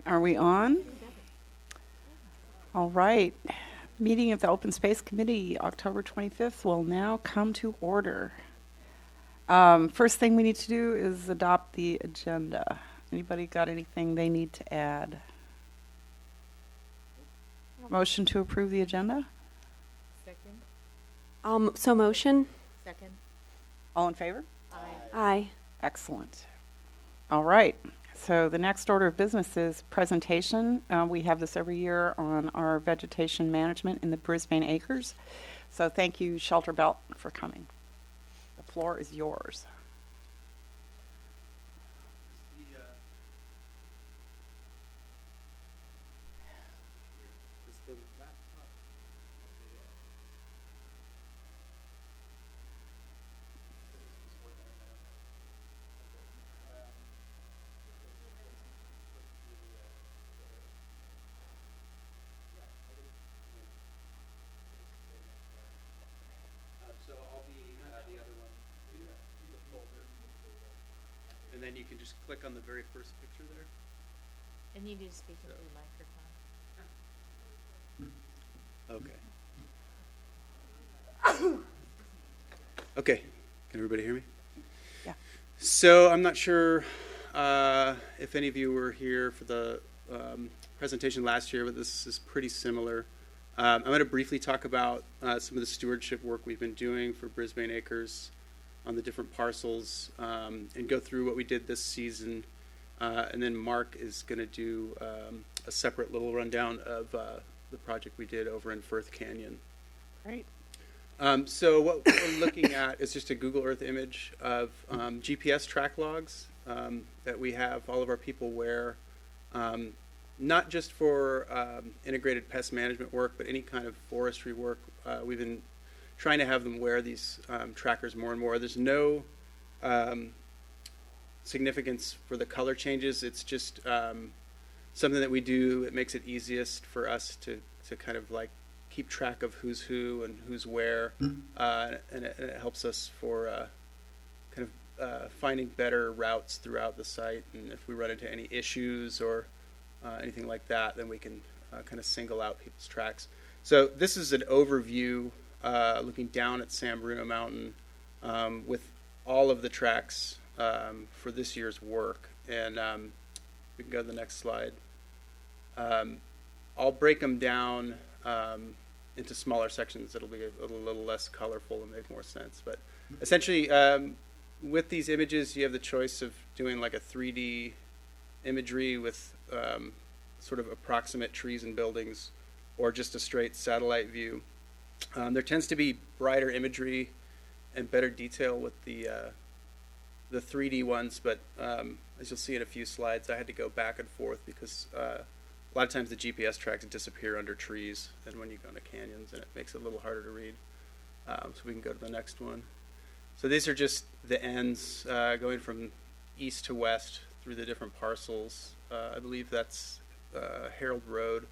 right, are we on? All right. Meeting of the Open Space Committee, October 25th, will now come to order. First thing we need to do is adopt the agenda. Anybody got anything they need to add? Motion to approve the agenda? Second. So motion? Second. All in favor? Aye. Aye. Excellent. All right. So the next order of business is presentation. We have this every year on our vegetation management in the Brisbane Acres. So thank you, Shelter Belt, for coming. The floor is yours. So I'll be the other one. And then you can just click on the very first picture there. And you need to speak into the microphone. Okay. Okay. Can everybody hear me? Yeah. So I'm not sure if any of you were here for the presentation last year, but this is pretty similar. I'm going to briefly talk about some of the stewardship work we've been doing for Brisbane Acres on the different parcels and go through what we did this season. And then Mark is going to do a separate little rundown of the project we did over in Firth Canyon. Great. So what we're looking at is just a Google Earth image of GPS track logs that we have all of our people wear, not just for integrated pest management work, but any kind of forestry work. We've been trying to have them wear these trackers more and more. There's no significance for the color changes. It's just something that we do. It makes it easiest for us to kind of like keep track of who's who and who's where, and it helps us for kind of finding better routes throughout the site. And if we run into any issues or anything like that, then we can kind of single out people's tracks. So this is an overview looking down at San Bruno Mountain with all of the tracks for this year's work. And we can go to the next slide. I'll break them down into smaller sections. It'll be a little less colorful and make more sense. But essentially, with these images, you have the choice of doing like a 3D imagery with sort of approximate trees and buildings, or just a straight satellite view. There tends to be brighter imagery and better detail with the 3D ones, but as you'll see in a few slides, I had to go back and forth because a lot of times the GPS tracks disappear under trees and when you go into canyons, and it makes it a little harder to read. So we can go to the next one. So these are just the ends going from east to west through the different parcels. I believe that's Harold Road,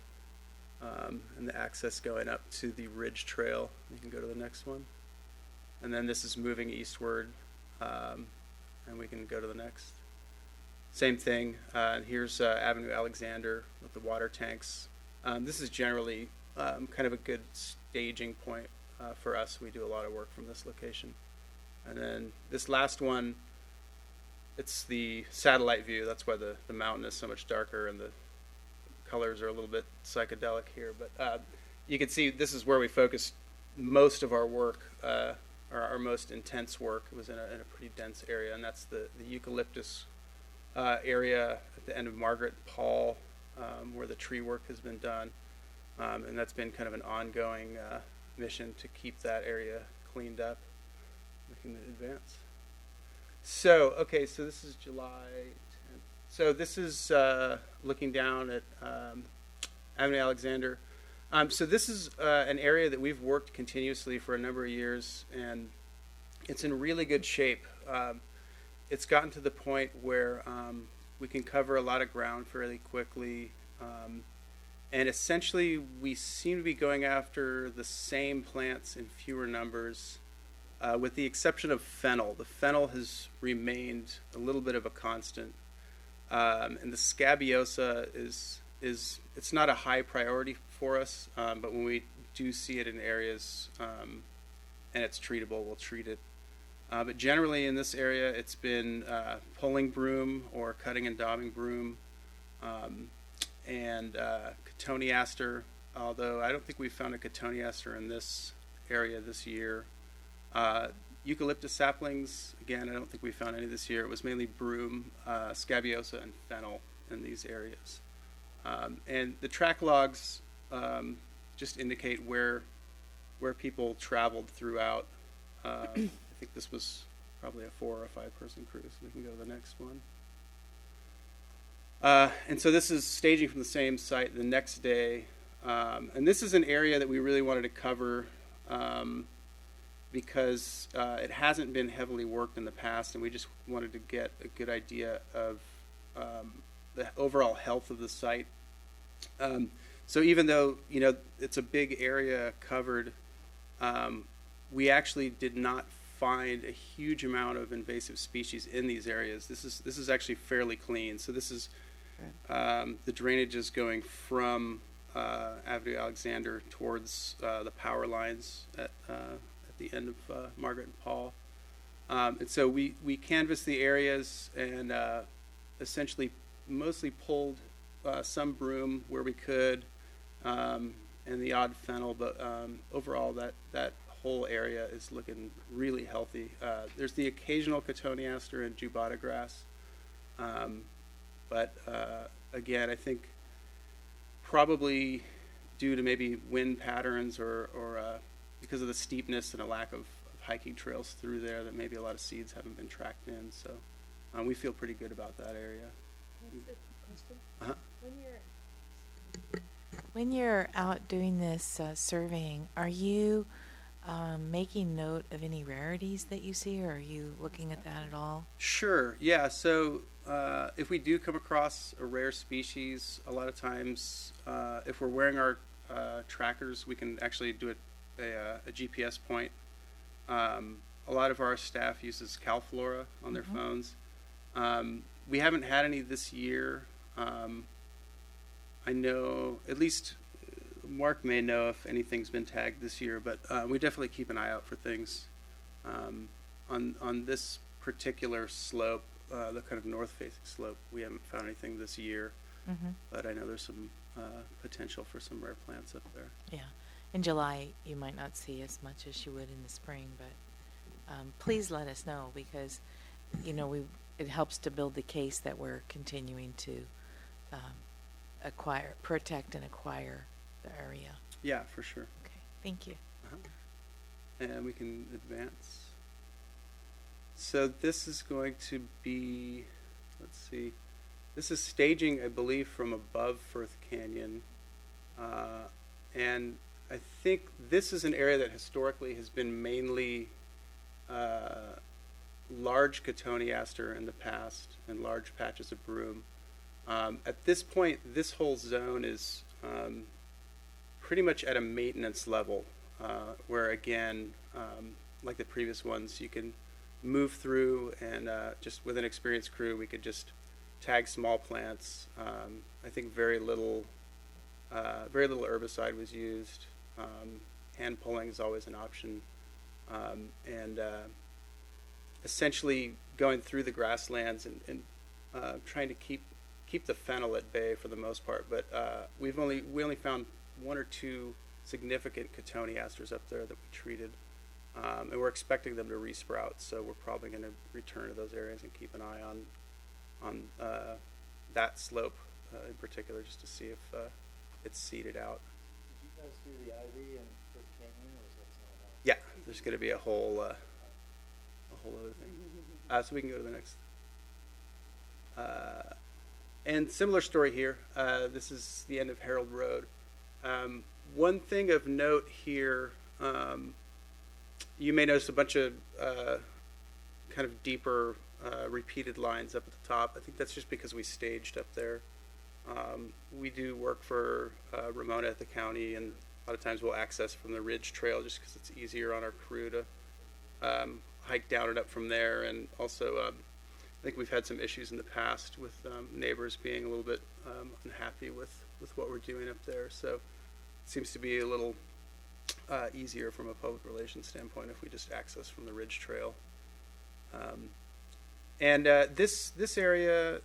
and the access going up to the Ridge Trail. You can go to the next one. And then this is moving eastward, and we can go to the next. Same thing. Here's Avenue Alexander with the water tanks. This is generally kind of a good staging point for us. We do a lot of work from this location. And then this last one, it's the satellite view. That's why the mountain is so much darker and the colors are a little bit psychedelic here. But you can see this is where we focused most of our work, our most intense work. It was in a pretty dense area, and that's the eucalyptus area at the end of Margaret and Paul, where the tree work has been done. And that's been kind of an ongoing mission to keep that area cleaned up. We can advance. So, okay, so this is July 10th. So this is looking down at Avenue Alexander. So this is an area that we've worked continuously for a number of years, and it's in really good shape. It's gotten to the point where we can cover a lot of ground fairly quickly. And essentially, we seem to be going after the same plants in fewer numbers, with the exception of fennel. The fennel has remained a little bit of a constant. And the scabiosa is it's not a high priority for us, but when we do see it in areas and it's treatable, we'll treat it. But generally in this area, it's been pulling broom or cutting and daubing broom, and cotoneaster, although I don't think we found a cotoneaster in this area this year. Eucalyptus saplings, again, I don't think we found any this year. It was mainly broom, scabiosa, and fennel in these areas. And the track logs just indicate where people traveled throughout. I think this was probably a 4 or 5 person crew, so we can go to the next one. And so this is staging from the same site the next day. And this is an area that we really wanted to cover because it hasn't been heavily worked in the past, and we just wanted to get a good idea of the overall health of the site. So even though, you know, it's a big area covered, we actually did not find a huge amount of invasive species in these areas. This is actually fairly clean. So this is the drainage is going from Avenue Alexander towards the power lines at the end of Margaret and Paul. And so we canvassed the areas and essentially mostly pulled some broom where we could, and the odd fennel, but overall that whole area is looking really healthy. There's the occasional cotoneaster and jubata grass, but again, I think probably due to maybe wind patterns or because of the steepness and a lack of hiking trails through there, that maybe a lot of seeds haven't been tracked in. So we feel pretty good about that area. What's the question? Uh-huh. When you're out doing this surveying, are you making note of any rarities that you see, or are you looking at that at all? Sure. Yeah. So if we do come across a rare species, a lot of times, if we're wearing our trackers, we can actually do a GPS point. A lot of our staff uses CalFlora on their phones. We haven't had any this year. I know, at least Mark may know if anything's been tagged this year, but we definitely keep an eye out for things. On this particular slope, the kind of north-facing slope, we haven't found anything this year, but I know there's some potential for some rare plants up there. Yeah. In July, you might not see as much as you would in the spring, but please let us know, because, you know, it helps to build the case that we're continuing to protect and acquire the area. Yeah, for sure. Okay, thank you. And we can advance. So this is going to be, let's see, this is staging, I believe, from above Firth Canyon. And I think this is an area that historically has been mainly large cotoneaster in the past and large patches of broom. At this point, this whole zone is pretty much at a maintenance level, where again, like the previous ones, you can move through and just with an experienced crew, we could just tag small plants. I think very little herbicide was used. Hand pulling is always an option, and essentially going through the grasslands and trying to keep the fennel at bay for the most part. But we only found 1 or 2 significant cotoneasters up there that we treated, and we're expecting them to resprout. So we're probably going to return to those areas and keep an eye on that slope in particular, just to see if it's seeded out. Did you guys do the IV and Firth Canyon, or was that something else? Yeah, there's going to be a whole other thing. So we can go to the next. And similar story here. This is the end of Harold Road. One thing of note here, you may notice a bunch of kind of deeper repeated lines up at the top. I think that's just because we staged up there. We do work for Ramona at the county, and a lot of times we'll access from the Ridge Trail just because it's easier on our crew to hike down and up from there. And also I think we've had some issues in the past with neighbors being a little bit unhappy with what we're doing up there. So it seems to be a little easier from a public relations standpoint if we just access from the ridge trail. And this area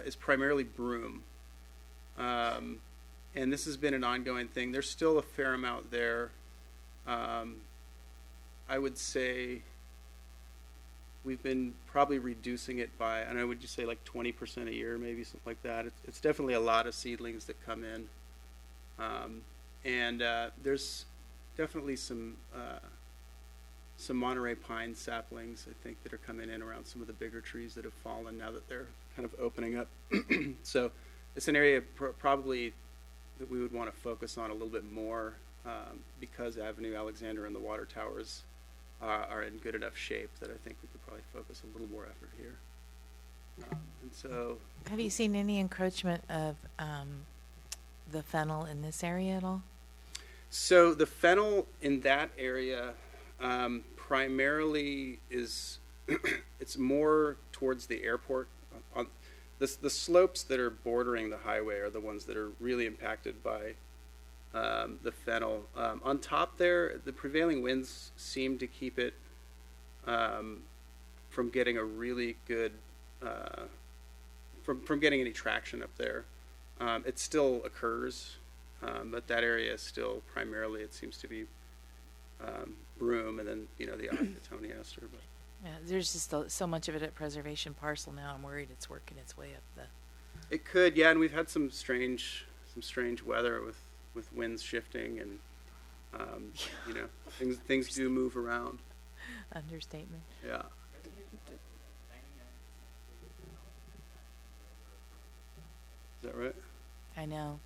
is primarily broom. And this has been an ongoing thing. There's still a fair amount there. I would say we've been probably reducing it by, and I would just say like 20% a year, maybe something like that. It's definitely a lot of seedlings that come in. And there's definitely some Monterey pine saplings, I think, that are coming in around some of the bigger trees that have fallen now that they're kind of opening up. So it's an area probably that we would want to focus on a little bit more because Avenue Alexander and the water towers are in good enough shape that I think we could probably focus a little more effort here. And so, Have you seen any encroachment of the fennel in this area at all? so the fennel in that area primarily is it's more towards the airport. On the slopes that are bordering the highway are the ones that are really impacted by the fennel. On top there, the prevailing winds seem to keep it from getting a really good from getting any traction up there. It still occurs, but that area is still primarily, it seems to be broom, and then the odd Cotoneaster. But Yeah, there's just so much of it at Preservation Parcel now. I'm worried it's working its way up the. it could, yeah, and we've had some strange weather with winds shifting, and things do move around. Understatement. Yeah. Is that right? I know.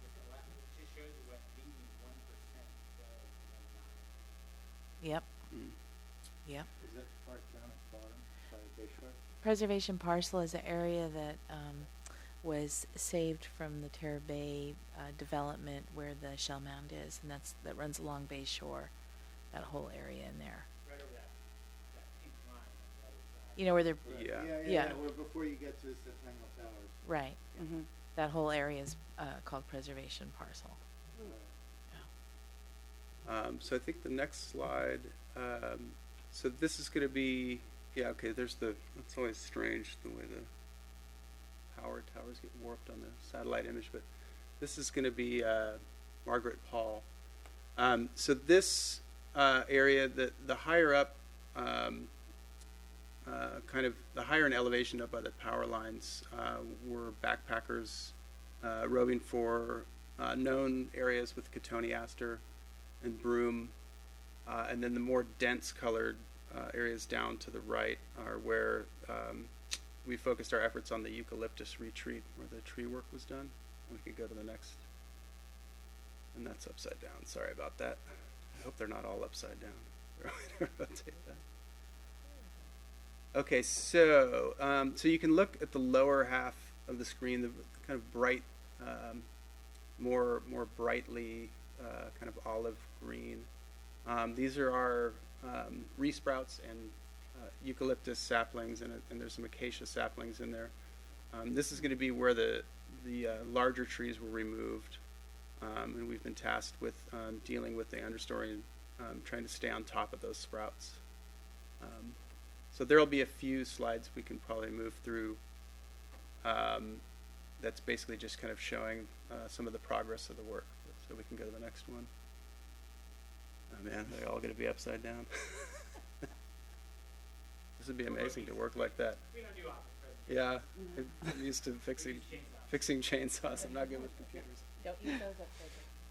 Yep. Mm. Yep. Is that part down at the bottom by Bayshore? Preservation Parcel is an area that was saved from the Terror Bay development where the shell mound is, and that runs along Bay Shore, that whole area in there. Right over that pink line on the other side. You know where they're Yeah. Yeah. Well, before you get to the Centennial Towers. right. Mm-hmm. That whole area is called Preservation Parcel. So I think the next slide. So this is going to be, yeah, okay. That's always strange the way the power towers get warped on the satellite image, but this is going to be Margaret Paul. So this area, the higher up, kind of the higher in elevation up by the power lines, were backpackers roving for known areas with Cotoneaster and broom, and then the more dense colored areas down to the right are where we focused our efforts on the eucalyptus retreat where the tree work was done. We could go to the next, and that's upside down. Sorry about that. I hope they're not all upside down. They're rotate that. Okay, so so you can look at the lower half of the screen, the kind of bright, more brightly kind of olive green. These are our resprouts and eucalyptus saplings, and there's some acacia saplings in there. This is going to be where the larger trees were removed, and we've been tasked with dealing with the understory and trying to stay on top of those sprouts. So there will be a few slides we can probably move through. That's basically just kind of showing some of the progress of the work. So we can go to the next one. Oh man, they're all going to be upside down. This would be amazing to work like that. We don't do office Yeah, I'm used to fixing chainsaws. I'm not good with computers. Don't use those up there.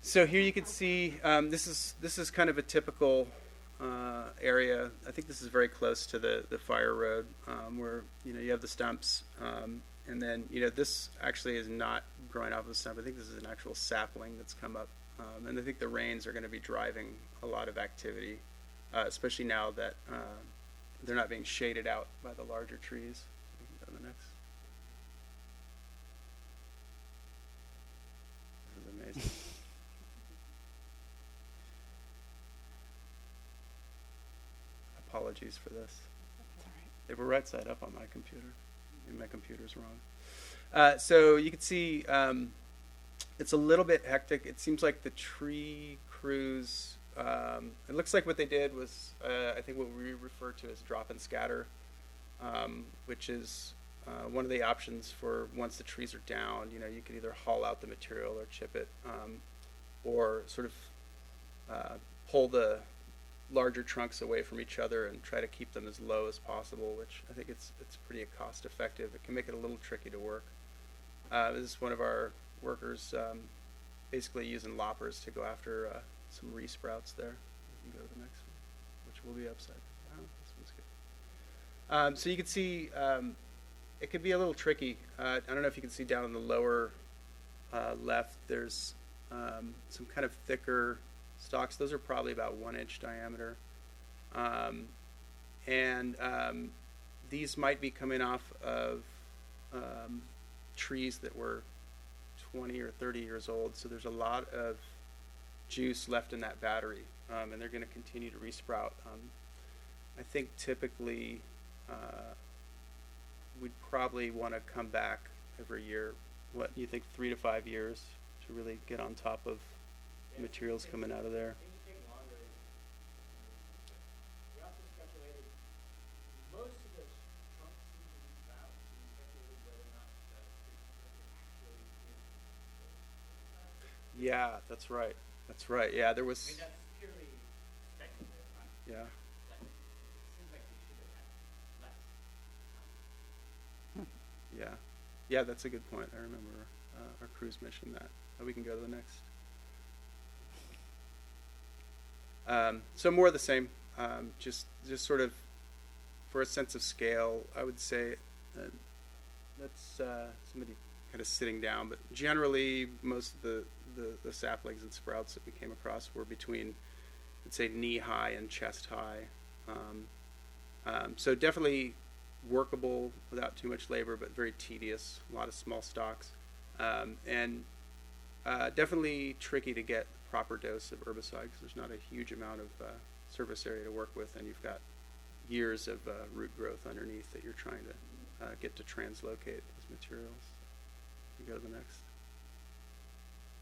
So here you can see this is kind of a typical area. I think this is very close to the fire road where you have the stumps, and then this actually is not growing off of the stump. I think this is an actual sapling that's come up, and I think the rains are going to be driving a lot of activity, especially now that they're not being shaded out by the larger trees. We can go to the next. This is amazing. Apologies for this. That's all right. They were right side up on my computer. Maybe my computer's wrong. So you can see it's a little bit hectic. It seems like the tree crews, it looks like what they did was, I think what we refer to as drop and scatter, which is one of the options for once the trees are down. You know, you can either haul out the material or chip it, or sort of pull the larger trunks away from each other and try to keep them as low as possible, which I think it's pretty cost effective. It can make it a little tricky to work. This is one of our workers basically using loppers to go after some resprouts there. You can go to the next one, which will be upside down. This one's good. So you can see it could be a little tricky. I don't know if you can see down in the lower left, there's some kind of thicker stalks. Those are probably about 1 inch diameter. These might be coming off of trees that were 20 or 30 years old. So there's a lot of juice left in that battery, and they're going to continue to resprout. I think typically we'd probably want to come back every year. What do you think, 3 to 5 years to really get on top of materials coming out of there? Things take longer. We also speculated, most of those trunks seem to be out, so we speculated whether or not the tree actually is. Yeah, that's right. That's right. Yeah, there was. I mean, that's purely speculative. Yeah. It seems like we should have had less. Yeah. Yeah, that's a good point. I remember our crews mentioned that. We can go to the next. So more of the same. Just sort of for a sense of scale, I would say that's somebody kind of sitting down. But generally, most of the saplings and sprouts that we came across were between, let's say, knee high and chest high. So definitely workable without too much labor, but very tedious. A lot of small stalks, and definitely tricky to get the proper dose of herbicide because there's not a huge amount of surface area to work with, and you've got years of root growth underneath that you're trying to get to translocate those materials. You go to the next.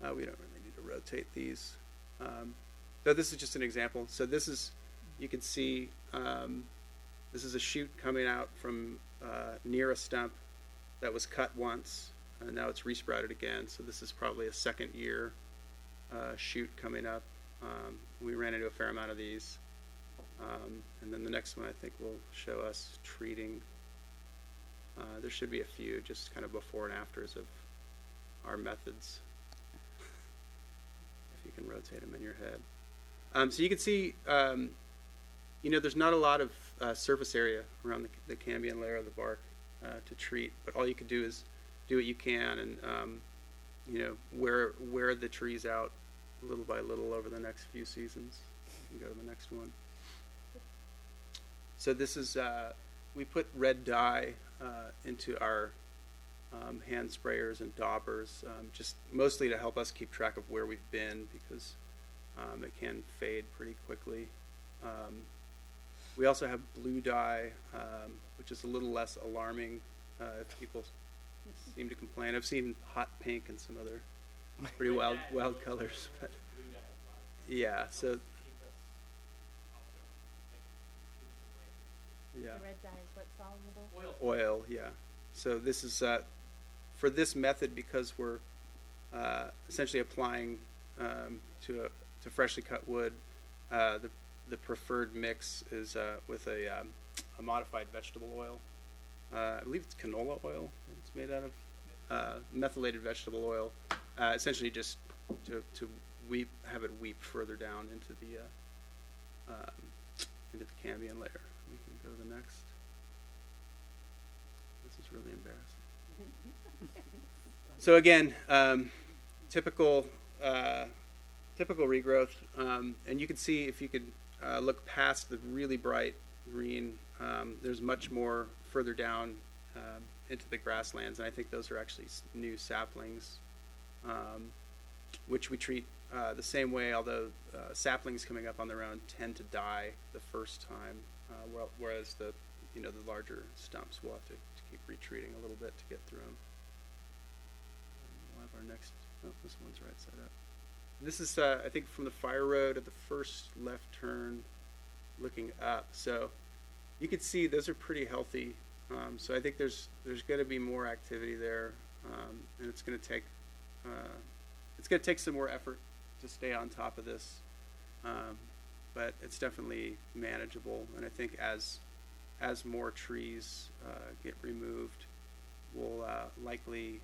We don't really need to rotate these. So this is just an example. So this is, you can see, this is a shoot coming out from near a stump that was cut once, and now it's resprouted again. So this is probably a second year shoot coming up. We ran into a fair amount of these. And then the next one I think will show us treating. There should be a few just kind of before and afters of our methods. If you can rotate them in your head. So you can see, there's not a lot of surface area around the cambium layer of the bark to treat, but all you can do is do what you can and, wear the trees out little by little over the next few seasons. You can go to the next one. So this is, we put red dye into our hand sprayers and daubers, just mostly to help us keep track of where we've been because it can fade pretty quickly. We also have blue dye, which is a little less alarming if people seem to complain. I've seen hot pink and some other pretty wild colors. But yeah, so yeah. The red dye is what, soluble? Oil, yeah. So this is for this method because we're essentially applying to freshly cut wood. The preferred mix is with a modified vegetable oil. I believe it's canola oil. It's made out of methylated vegetable oil. Essentially, just to have it weep further down into the cambium layer. We can go to the next. This is really embarrassing. So again, typical regrowth, and you can see if you could look past the really bright green. There's much more further down into the grasslands, and I think those are actually new saplings, which we treat the same way. Although saplings coming up on their own tend to die the first time, whereas the you know, the larger stumps, we'll have to keep retreating a little bit to get through them. We'll have our next, oh, this one's right side up. This is, I think, from the fire road at the first left turn looking up. So you can see those are pretty healthy. So I think there's going to be more activity there, and it's going to take some more effort to stay on top of this, but it's definitely manageable. And I think as more trees get removed, we'll likely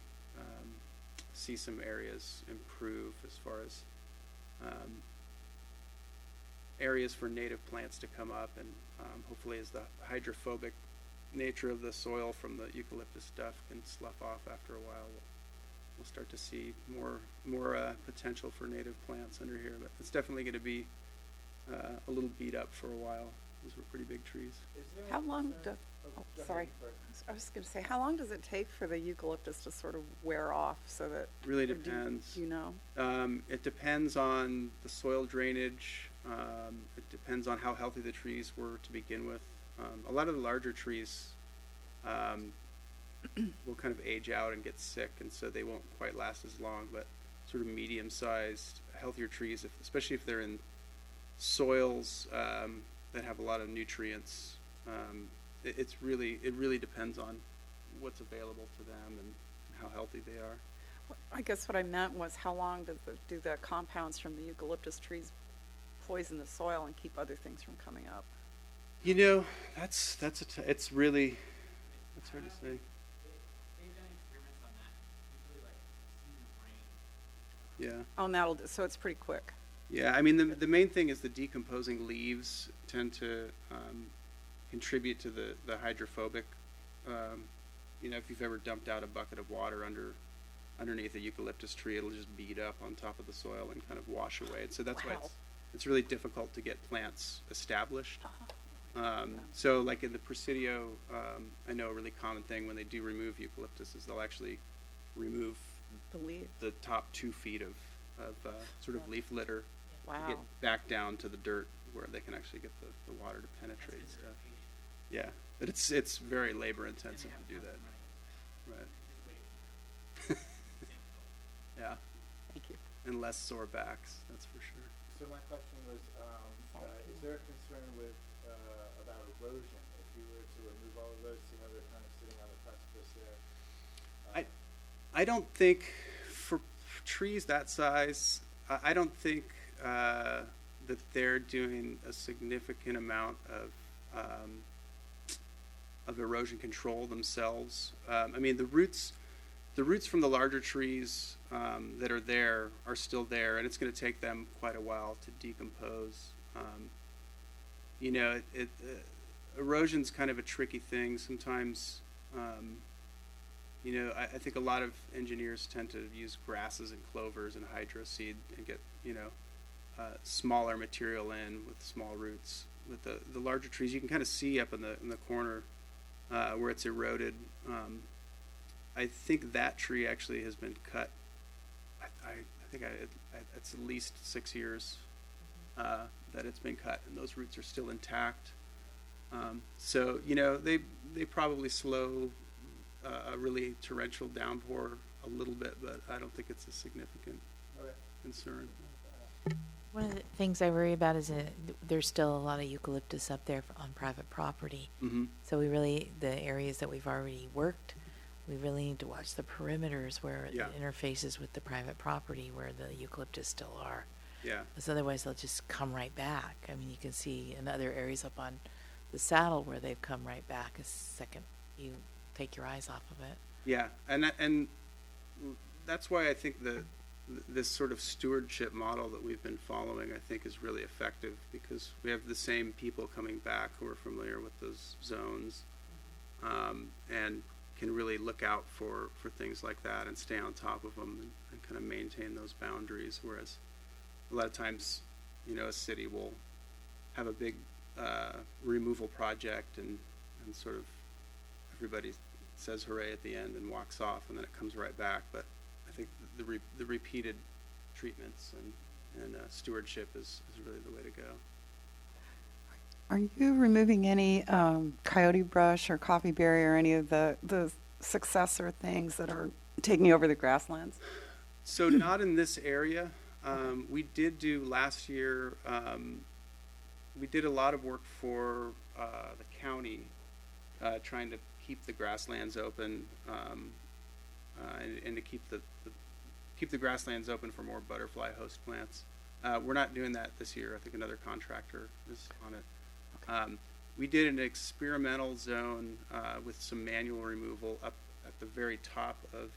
see some areas improve as far as areas for native plants to come up, and hopefully as the hydrophobic nature of the soil from the eucalyptus stuff can slough off after a while, we'll start to see more potential for native plants under here. But it's definitely going to be a little beat up for a while. Those were pretty big trees. How long sorry. I was going to say, how long does it take for the eucalyptus to sort of wear off so that... Really depends. Do you know? It depends on the soil drainage. It depends on how healthy the trees were to begin with. A lot of the larger trees will kind of age out and get sick, and so they won't quite last as long. But sort of medium-sized, healthier trees, especially if they're in soils that have a lot of nutrients, it really depends on what's available to them and how healthy they are. I guess what I meant was, how long do the compounds from the eucalyptus trees poison the soil and keep other things from coming up? You know, it's hard to say. They've done experiments on that. Usually, like, season's rain. Yeah. Oh, and so it's pretty quick. Yeah, I mean, the main thing is the decomposing leaves tend to contribute to the hydrophobic. You know, if you've ever dumped out a bucket of water underneath a eucalyptus tree, it'll just bead up on top of the soil and kind of wash away. And so that's why it's really difficult to get plants established. So like in the Presidio, I know a really common thing when they do remove eucalyptus is they'll actually remove the top 2 feet of sort of leaf litter to Wow. get back down to the dirt where they can actually get the water to penetrate and stuff. Yeah, but it's very labor intensive to do that. Right. Yeah, Thank you. and less sore backs, that's for sure. So my question was, is there a concern with about erosion? If you were to remove all of those, see how they're kind of sitting on the precipice there? I don't think for trees that size, I don't think that they're doing a significant amount of erosion control themselves. I mean, the roots from the larger trees that are there are still there, and it's going to take them quite a while to decompose. You know, erosion's kind of a tricky thing. Sometimes, you know, I think a lot of engineers tend to use grasses and clovers and hydro seed and get, you know, smaller material in with small roots. With the larger trees, you can kind of see up in the corner where it's eroded. I think that tree actually has been cut. I think it's at least 6 years that it's been cut, and those roots are still intact. So you know, they probably slow a really torrential downpour a little bit, but I don't think it's a significant concern. One of the things I worry about is there's still a lot of eucalyptus up there on private property. Mm-hmm. So the areas that we've already worked, we really need to watch the perimeters where Yeah. it interfaces with the private property where the eucalyptus still are. Yeah. Because otherwise they'll just come right back. I mean, you can see in other areas up on the saddle where they've come right back a second you take your eyes off of it. Yeah, and that's why I think this sort of stewardship model that we've been following, I think, is really effective, because we have the same people coming back who are familiar with those zones, and can really look out for things like that and stay on top of them and kind of maintain those boundaries. Whereas a lot of times, you know, a city will have a big removal project and sort of everybody says hooray at the end and walks off, and then it comes right back. But I think the repeated treatments and stewardship is really the way to go. Are you removing any coyote brush or coffeeberry or any of the successor things that are taking over the grasslands? So not in this area. We did do last year, we did a lot of work for the county, trying to keep the grasslands open, and to keep the grasslands open for more butterfly host plants. We're not doing that this year. I think another contractor is on it. We did an experimental zone with some manual removal up at the very top of,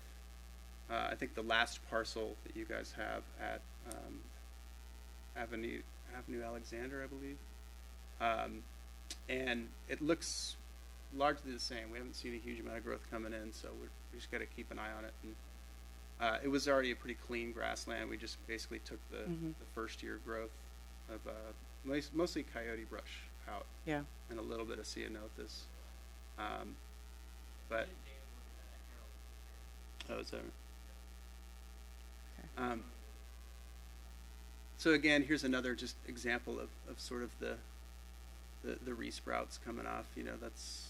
I think, the last parcel that you guys have at Avenue Alexander, I believe. And it looks largely the same. We haven't seen a huge amount of growth coming in, so we just got to keep an eye on it. And it was already a pretty clean grassland. We just basically took the first year growth of mostly coyote brush out, Yeah. and a little bit of ceanothus. But oh, is that? Okay. So again, here's another just example of sort of the resprouts coming off. You know, it's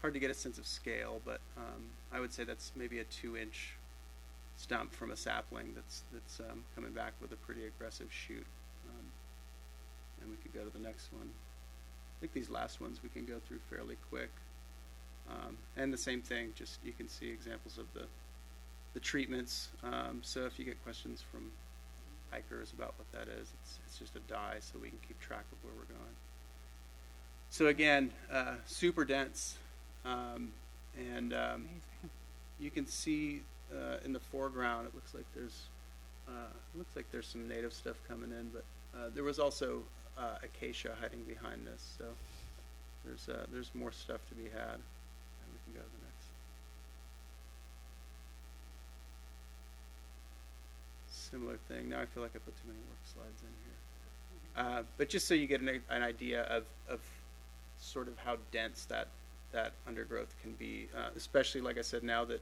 hard to get a sense of scale, but I would say that's maybe a 2-inch stump from a sapling that's coming back with a pretty aggressive shoot. And we could go to the next one. I think these last ones we can go through fairly quick. And the same thing, just you can see examples of the treatments. So if you get questions from hikers about what that is, it's just a dye, so we can keep track of where we're going. So again, super dense, and Amazing. you can see in the foreground it looks like there's some native stuff coming in, but there was also acacia hiding behind this, so there's more stuff to be had, and we can go to the next. Similar thing. Now I feel like I put too many work slides in here, but just so you get an idea of sort of how dense that undergrowth can be, especially like I said, now that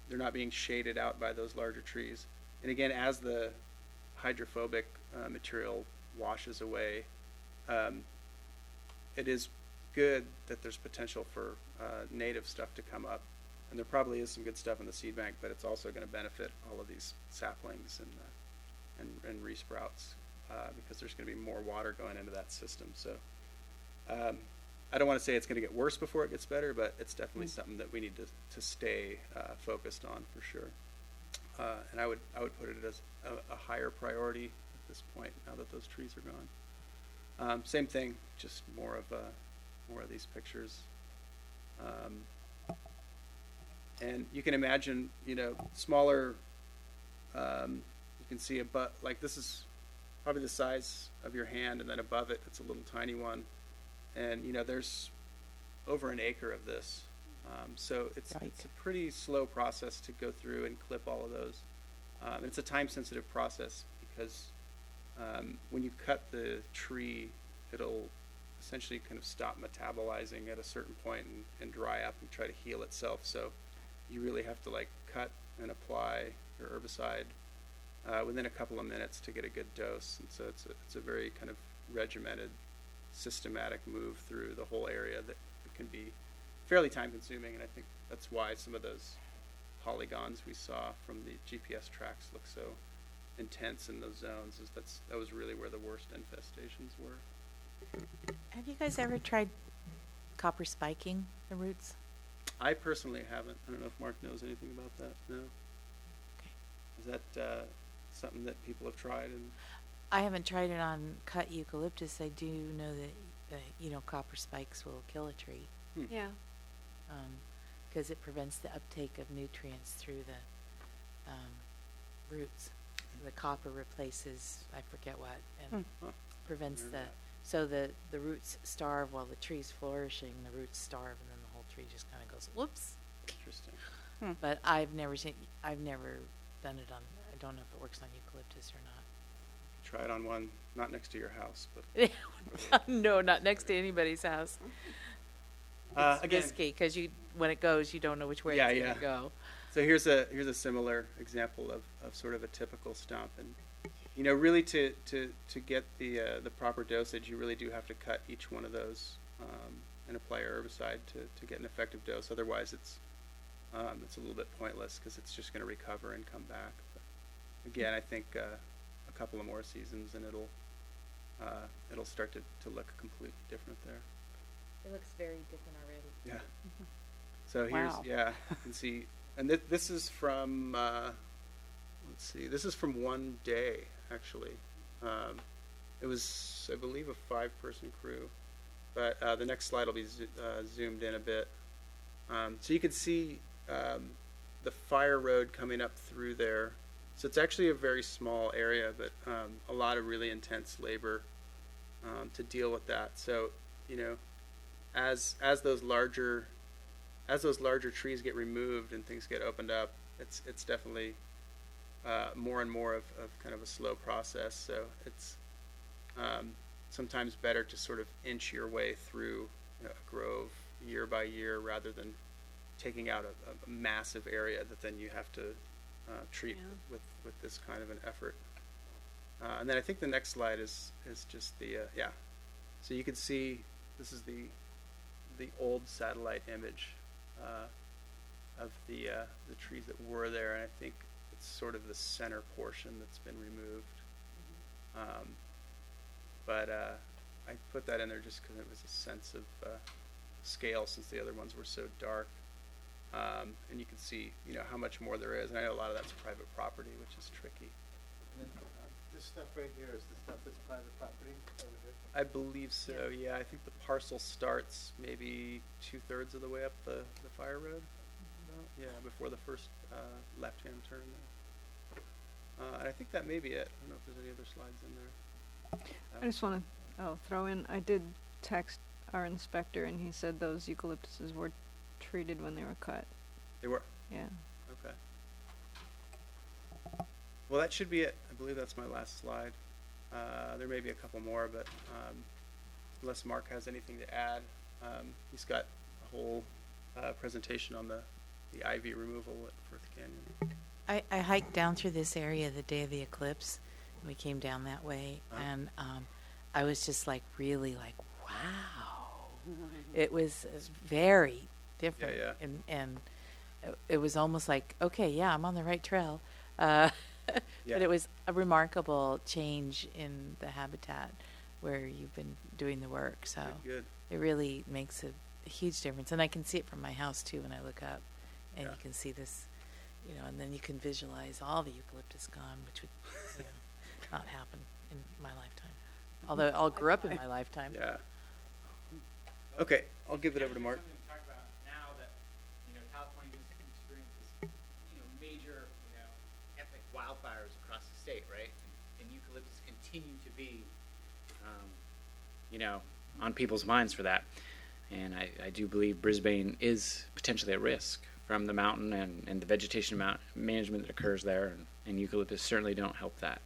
they're not being shaded out by those larger trees. And again, as the hydrophobic material washes away, it is good that there's potential for native stuff to come up. And there probably is some good stuff in the seed bank, but it's also going to benefit all of these saplings and resprouts because there's going to be more water going into that system. So I don't want to say it's going to get worse before it gets better, but it's definitely something that we need to stay focused on for sure. And I would put it as a higher priority at this point now that those trees are gone. Same thing, just more of these pictures. And you can imagine, you know, smaller. You can see like this is probably the size of your hand, and then above it, it's a little tiny one. And you know, there's over an acre of this. So it's a pretty slow process to go through and clip all of those. It's a time-sensitive process because when you cut the tree, it'll essentially kind of stop metabolizing at a certain point and dry up and try to heal itself. So you really have to like cut and apply your herbicide within a couple of minutes to get a good dose. And so it's a very kind of regimented, systematic move through the whole area that can be fairly time consuming, and I think that's why some of those polygons we saw from the GPS tracks look so intense in those zones, is that was really where the worst infestations were. Have you guys ever tried copper spiking the roots? I personally haven't. I don't know if Mark knows anything about that. No. Okay. Is that something that people have tried? And I haven't tried it on cut eucalyptus. I do know that copper spikes will kill a tree. Yeah. Because it prevents the uptake of nutrients through the roots. The copper replaces, I forget what, and prevents so the roots starve while the tree's flourishing. The roots starve, and then the whole tree just kind of goes, whoops. Interesting. But I've never done it on. I don't know if it works on eucalyptus or not. Try it on one, not next to your house, but No, not next to anybody's house. It's again, risky because when it goes, you don't know which way it's going to go. So here's a similar example of sort of a typical stump, and really to get the proper dosage, you really do have to cut each one of those and apply a herbicide to get an effective dose. Otherwise, it's a little bit pointless because it's just going to recover and come back. But again, I think a couple of more seasons and it'll start to look completely different there. It looks very different already. Yeah. So here's Wow. you can see, and this is from let's see, this is from one day actually. It was, I believe, a 5-person crew, but the next slide will be zoomed in a bit, so you can see the fire road coming up through there. So it's actually a very small area, but a lot of really intense labor to deal with that. So as those larger trees get removed and things get opened up, it's definitely more and more of kind of a slow process. So it's sometimes better to sort of inch your way through a grove year by year rather than taking out a massive area that then you have to treat with this kind of an effort. And then I think the next slide is just the so you can see this is the old satellite image of the trees that were there, and I think it's sort of the center portion that's been removed. But I put that in there just because it was a sense of scale, since the other ones were so dark. And you can see, how much more there is. And I know a lot of that's private property, which is tricky. And then, this stuff right here is the stuff that's private property over here? I believe so. Yeah, I think the parcel starts maybe 2/3 of the way up the fire road. Yeah, before the first left-hand turn there. And I think that may be it. I don't know if there's any other slides in there. I just want to throw in, I did text our inspector and he said those eucalyptuses were treated when they were cut. They were? Yeah. Okay. Well, that should be it. I believe that's my last slide. There may be a couple more, but unless Mark has anything to add, he's got a whole presentation on the ivy removal at Firth Canyon. I hiked down through this area the day of the eclipse. We came down that way, and I was just really wow. It was very different, and it was almost like, okay, yeah, I'm on the right trail. But it was a remarkable change in the habitat where you've been doing the work. So Good. it really makes a huge difference, and I can see it from my house too when I look up, and you can see this, and then you can visualize all the eucalyptus gone, which would not happen in my lifetime. Although it all grew up in my lifetime. Yeah. Okay, I'll give it over to Mark. Something to talk about now that California just experiences major epic wildfires across the state, right? And eucalyptus continue to be on people's minds for that. And I do believe Brisbane is potentially at risk from the mountain and the vegetation management that occurs there, and eucalyptus certainly don't help that.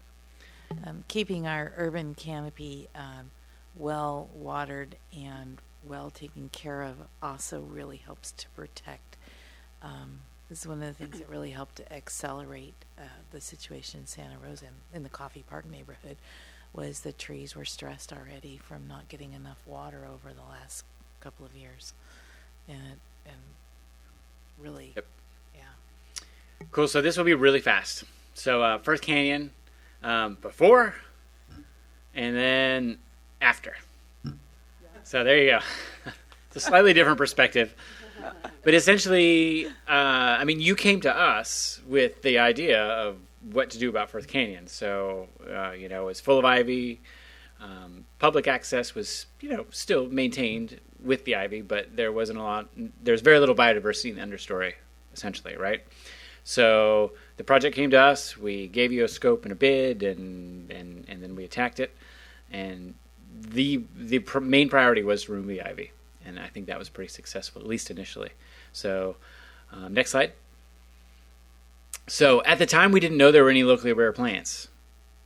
Keeping our urban canopy well watered and well taken care of also really helps to protect. This is one of the things that really helped to accelerate the situation in Santa Rosa in the Coffee Park neighborhood, was the trees were stressed already from not getting enough water over the last couple of years, and really, Cool. So this will be really fast. So Firth Canyon, before, and then after. So there you go. It's a slightly different perspective. But essentially, you came to us with the idea of what to do about Firth Canyon. So, it's full of ivy. Public access was, still maintained with the ivy, but there's very little biodiversity in the understory, essentially, right? So the project came to us. We gave you a scope and a bid, and then we attacked it. And the main priority was to remove the ivy. And I think that was pretty successful, at least initially. So, next slide. So, at the time, we didn't know there were any locally rare plants.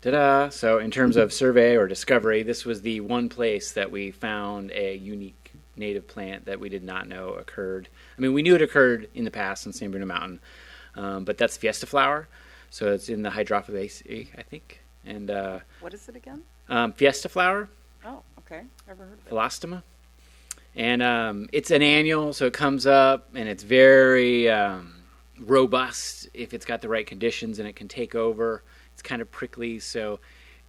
Ta-da! So, in terms of survey or discovery, this was the one place that we found a unique native plant that we did not know occurred. We knew it occurred in the past in San Bruno Mountain, but that's Fiesta flower. So, it's in the Hydrophobaceae, I think. And What is it again? Fiesta flower, Oh, okay. Never heard of it. Philostoma. And it's an annual, so it comes up, and it's very robust if it's got the right conditions, and it can take over. It's kind of prickly, so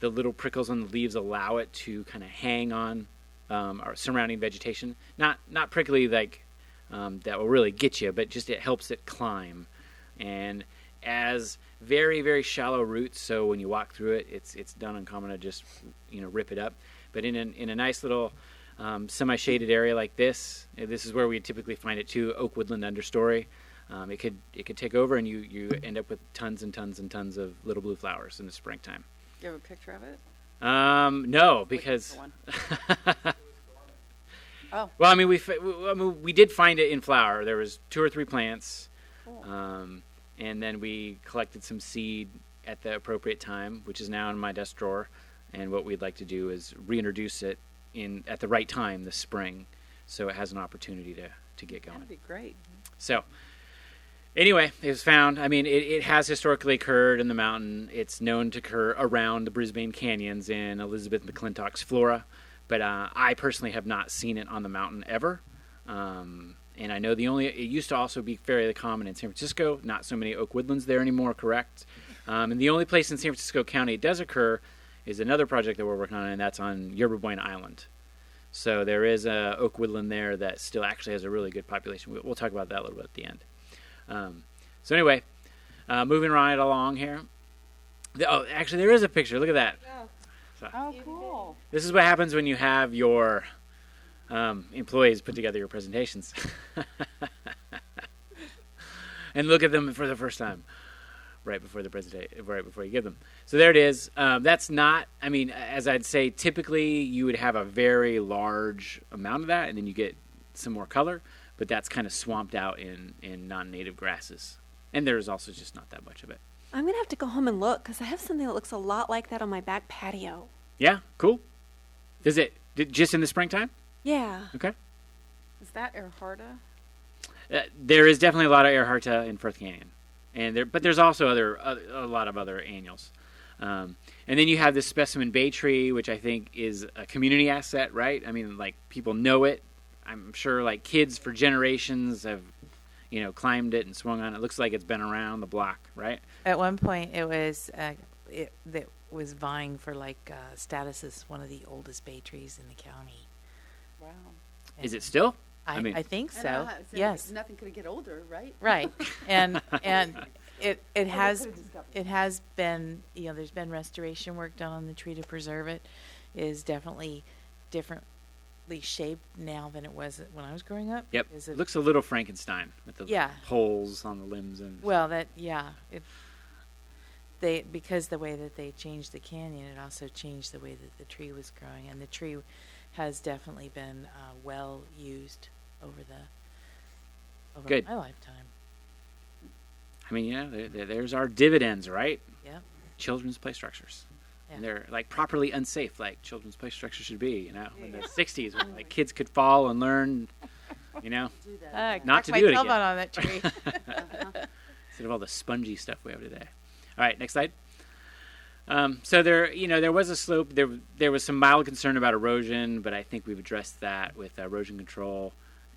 the little prickles on the leaves allow it to kind of hang on our surrounding vegetation. Not prickly like that will really get you, but just it helps it climb. And as very, very shallow roots, so when you walk through it, it's done uncommon to just rip it up. But in a nice little semi-shaded area like this is where we typically find it too. Oak woodland understory. It could take over, and you end up with tons and tons and tons of little blue flowers in the springtime. You have a picture of it? No, because Oh. well, I mean, we did find it in flower. There was 2 or 3 plants, Cool. and then we collected some seed at the appropriate time, which is now in my desk drawer. And what we'd like to do is reintroduce it at the right time this spring, so it has an opportunity to get going. That'd be great. So, anyway, it was found. I mean, it has historically occurred in the mountain. It's known to occur around the Brisbane canyons in Elizabeth McClintock's flora, but I personally have not seen it on the mountain ever. And I know it used to also be fairly common in San Francisco. Not so many oak woodlands there anymore, correct? And the only place in San Francisco County it does occur is another project that we're working on, and that's on Yerba Buena Island. So there is a oak woodland there that still actually has a really good population. We'll talk about that a little bit at the end. So anyway, moving right along here. Actually, there is a picture. Look at that. So, Oh, cool. this is what happens when you have your employees put together your presentations. And look at them for the first time. Right before the presentation, right before you give them. So there it is. That's not, I mean, as I'd say, typically you would have a very large amount of that, and then you get some more color, but that's kind of swamped out in non-native grasses. And there's also just not that much of it. I'm going to have to go home and look because I have something that looks a lot like that on my back patio. Yeah, cool. Just in the springtime? Yeah. Okay. Is that Earharta? There is definitely a lot of Earharta in Firth Canyon. But there's also a lot of other annuals. And then you have this Specimen Bay Tree, which I think is a community asset, right? I mean, like, people know it. I'm sure, like, kids for generations have, climbed it and swung on it. It looks like it's been around the block, right? At one point, it was that was vying for status as one of the oldest bay trees in the county. Wow. Is it still? I think I so. know, so Yes. Nothing could get older, right? Right. And it has could've discovered. it has been, there's been restoration work done on the tree to preserve it. It is definitely differently shaped now than it was when I was growing up. Yep. Is It it, looks a little Frankenstein with the Yeah. holes on the limbs and. well, because the way that they changed the canyon, it also changed the way that the tree was growing, and the tree has definitely been well used over Good. my lifetime. I mean, there's our dividends, right? Yep. Children's play structures. Yeah. And they're like properly unsafe, like children's play structures should be, in the 60s when like kids could fall and learn, Do that. Not to my do it tailbone again. on that tree. instead of all the spongy stuff we have today. All right, next slide. So there was a slope. There was some mild concern about erosion, but I think we've addressed that with erosion control.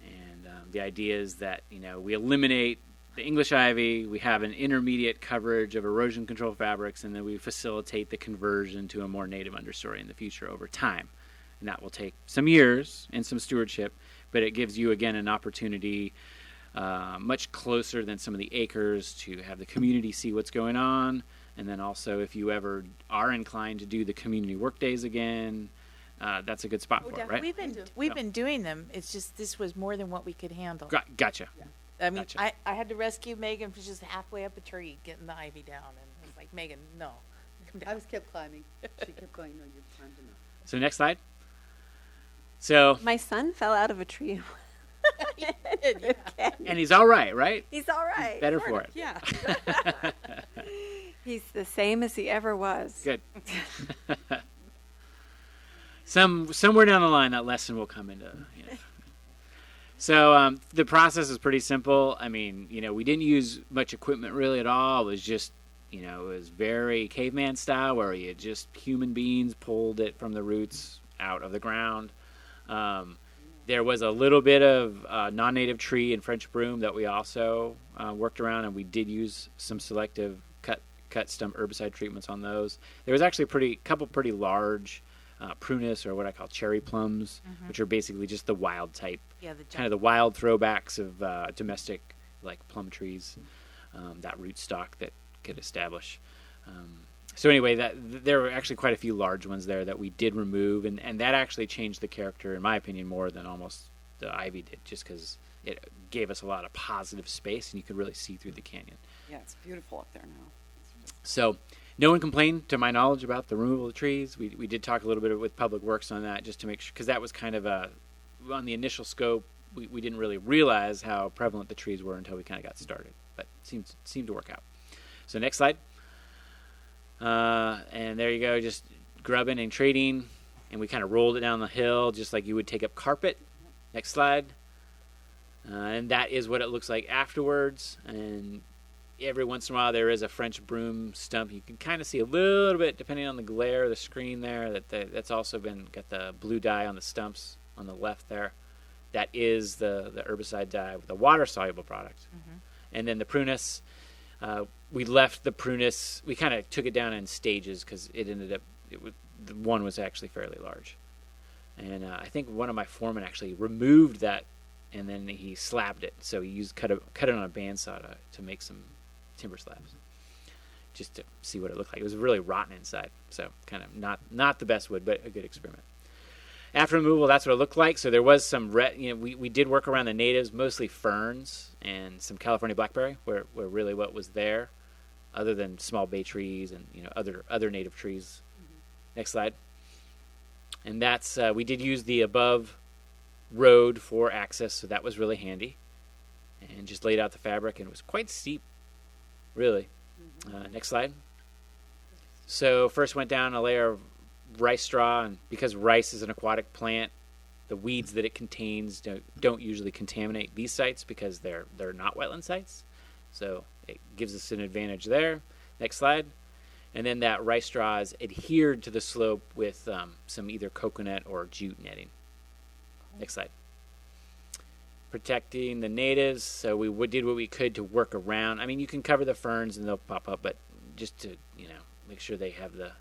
And the idea is that we eliminate the English ivy, we have an intermediate coverage of erosion control fabrics, and then we facilitate the conversion to a more native understory in the future over time. And that will take some years and some stewardship, but it gives you, again, an opportunity much closer than some of the acres to have the community see what's going on. And then also, if you ever are inclined to do the community work days again, that's a good spot for it, right? We've been doing them. It's just this was more than what we could handle. Gotcha. I mean, Gotcha. I had to rescue Megan from just halfway up a tree, getting the ivy down, and I was like, Megan, no, come down. I was kept climbing. She kept going, no, you've climbed enough. So next slide. So, My son fell out of a tree. and he's all right? He's all right. Better Sort for of, it. Yeah. He's the same as he ever was. Good. Somewhere down the line, that lesson will come into. So the process is pretty simple. I mean, we didn't use much equipment really at all. It was just, It was very caveman style, where you just human beings pulled it from the roots out of the ground. There was a little bit of non-native tree and French broom that we also worked around, and we did use some selective cut stump herbicide treatments on those. There was actually couple pretty large prunus, or what I call cherry plums, which are basically just the wild type, kind of the wild throwbacks of domestic like plum trees, that rootstock that could establish. So anyway, there were actually quite a few large ones there that we did remove, and that actually changed the character, in my opinion, more than almost the ivy did, just because it gave us a lot of positive space, and you could really see through the canyon. Yeah, it's beautiful up there now. So no one complained, to my knowledge, about the removal of trees. We did talk a little bit with Public Works on that, just to make sure, because that was kind of on the initial scope, we didn't really realize how prevalent the trees were until we kind of got started, but it seemed to work out. So next slide. And there you go, just grubbing and trading, and we kind of rolled it down the hill just like you would take up carpet. Next slide. And that is what it looks like afterwards. And every once in a while there is a French broom stump. You can kind of see a little bit, depending on the glare of the screen there, that's also got the blue dye on the stumps on the left there. That is the herbicide dye with the water-soluble product. And then the prunus, we left the prunus, we kind of took it down in stages because the one was actually fairly large. And I think one of my foremen actually removed that, and then he slabbed it. So he cut it on a bandsaw to make some timber slabs, just to see what it looked like. It was really rotten inside, so kind of not the best wood, but a good experiment. After removal, that's what it looked like. So there was some we did work around the natives, mostly ferns and some California blackberry, where really what was there, other than small bay trees and other native trees. Next slide. And that's we did use the above road for access, so that was really handy. And just laid out the fabric, and it was quite steep, really. Next slide. So first went down a layer of rice straw, and because rice is an aquatic plant, the weeds that it contains don't usually contaminate these sites because they're not wetland sites. So it gives us an advantage there. Next slide. And then that rice straw is adhered to the slope with some either coconut or jute netting. Next slide. Protecting the natives, so we did what we could to work around. I mean, you can cover the ferns and they'll pop up, but just to make sure they have the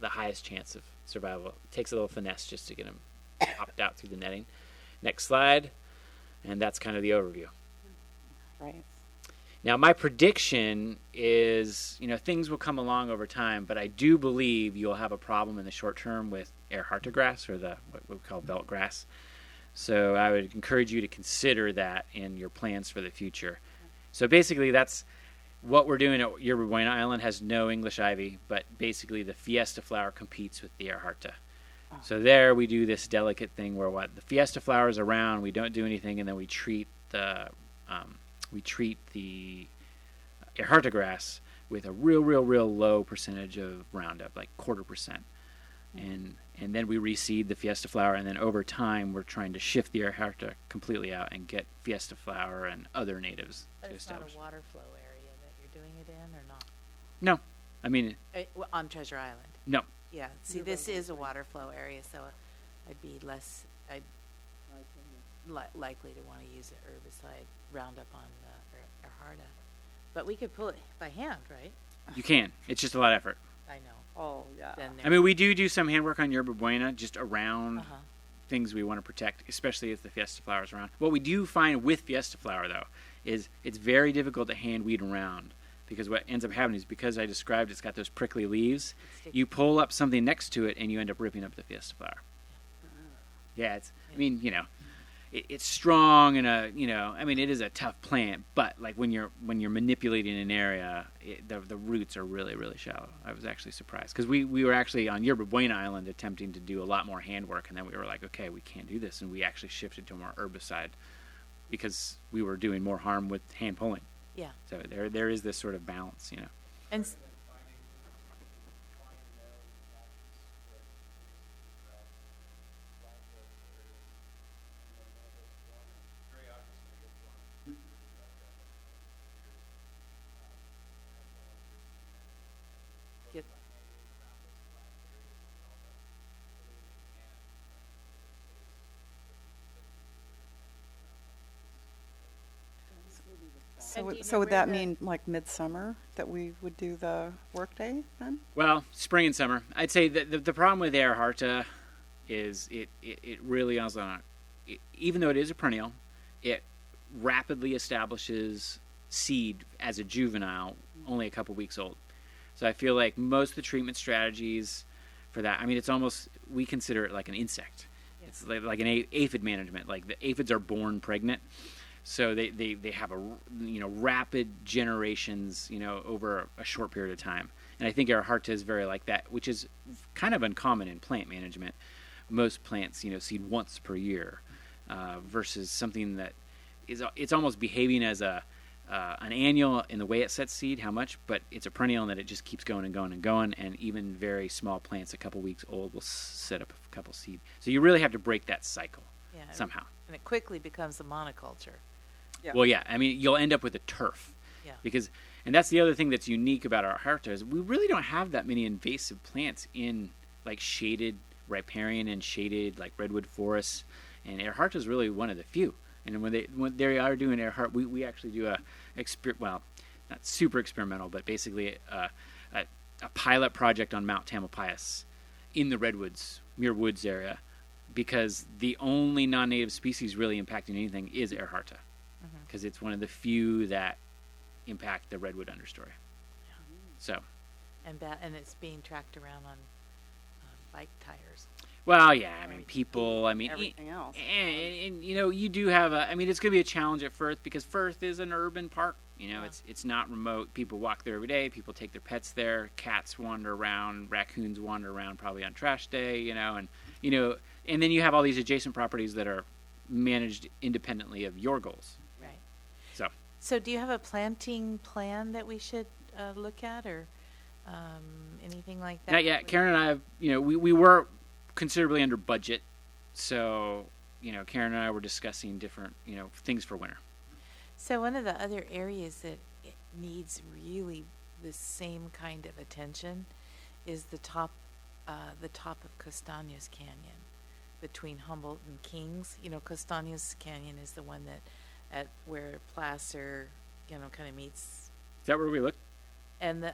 highest chance of survival. It takes a little finesse just to get them popped out through the netting. Next slide, and that's kind of the overview. Right. Now, my prediction is, things will come along over time, but I do believe you'll have a problem in the short term with Erosion grass, or what we call belt grass. So I would encourage you to consider that in your plans for the future. So basically, that's what we're doing at Yerba Buena Island. Has no English ivy, but basically the Fiesta flower competes with the Erosion. So there we do this delicate thing where the Fiesta flowers around, we don't do anything, and then we treat the Erosion grass with a real low percentage of Roundup, like 0.25%. And then we reseed the Fiesta flower, and then over time we're trying to shift the Erosion completely out and get Fiesta flower and other natives But to it's not establish. a water flow area that you're doing it in, or not? No, I mean, On Treasure Island. no. Yeah. See, this is a water flow area, so I'd be likely to want to use the herbicide Roundup on the Erosion. But we could pull it by hand, right? You can. It's just a lot of effort. I know. Oh, yeah. Then I mean, we do some handwork on Yerba Buena, just around Uh-huh. things we want to protect, especially if the Fiesta flower is around. What we do find with Fiesta flower, though, is it's very difficult to hand weed around, because what ends up happening is, because I described it's got those prickly leaves, you pull up something next to it and you end up ripping up the Fiesta flower. Yeah, I mean, it's strong and it is a tough plant, but like when you're manipulating an area, the roots are really, really shallow. I was actually surprised, because we were actually on Yerba Buena Island attempting to do a lot more handwork, and then we were like, okay, we can't do this, and we actually shifted to more herbicide because we were doing more harm with hand pulling. Yeah. So there is this sort of balance, And So would that mean like midsummer that we would do the workday then? Well, spring and summer. I'd say that the problem with Ehrharta is it really is even though it is a perennial, it rapidly establishes seed as a juvenile, only a couple weeks old. So I feel like most of the treatment strategies for that, I mean, it's almost, we consider it like an insect. Yeah. It's like an aphid management. Like the aphids are born pregnant. So they have rapid generations, over a short period of time. And I think Ehrharta is very like that, which is kind of uncommon in plant management. Most plants, seed once per year, versus something that it's almost behaving as an annual in the way it sets seed, how much, but it's a perennial in that it just keeps going and going and going. And even very small plants, a couple weeks old, will set up a couple seed. So you really have to break that cycle somehow. And it quickly becomes a monoculture. Yeah. Well, yeah. I mean, you'll end up with a turf. Yeah. And that's the other thing that's unique about our Ehrharta is we really don't have that many invasive plants in like shaded riparian and shaded like redwood forests. And Ehrharta is really one of the few. And when they are doing Ehrharta, we actually do not super experimental, but basically a pilot project on Mount Tamalpais in the redwoods, Muir Woods area, because the only non-native species really impacting anything is Ehrharta. Because it's one of the few that impact the redwood understory. Yeah. So, and it's being tracked around on bike tires. Well, yeah, I mean, people, Everything else. And you do have it's going to be a challenge at Firth because Firth is an urban park. It's not remote. People walk there every day. People take their pets there. Cats wander around. Raccoons wander around probably on trash day, and then you have all these adjacent properties that are managed independently of your goals. Right. So do you have a planting plan that we should look at or anything like that? Not yet. Karen and I have, we were considerably under budget. So, Karen and I were discussing different, things for winter. So one of the other areas that it needs really the same kind of attention is the top of Castaños Canyon between Humboldt and Kings. Castaños Canyon is the one that at where Placer, kind of meets. Is that where we look? And the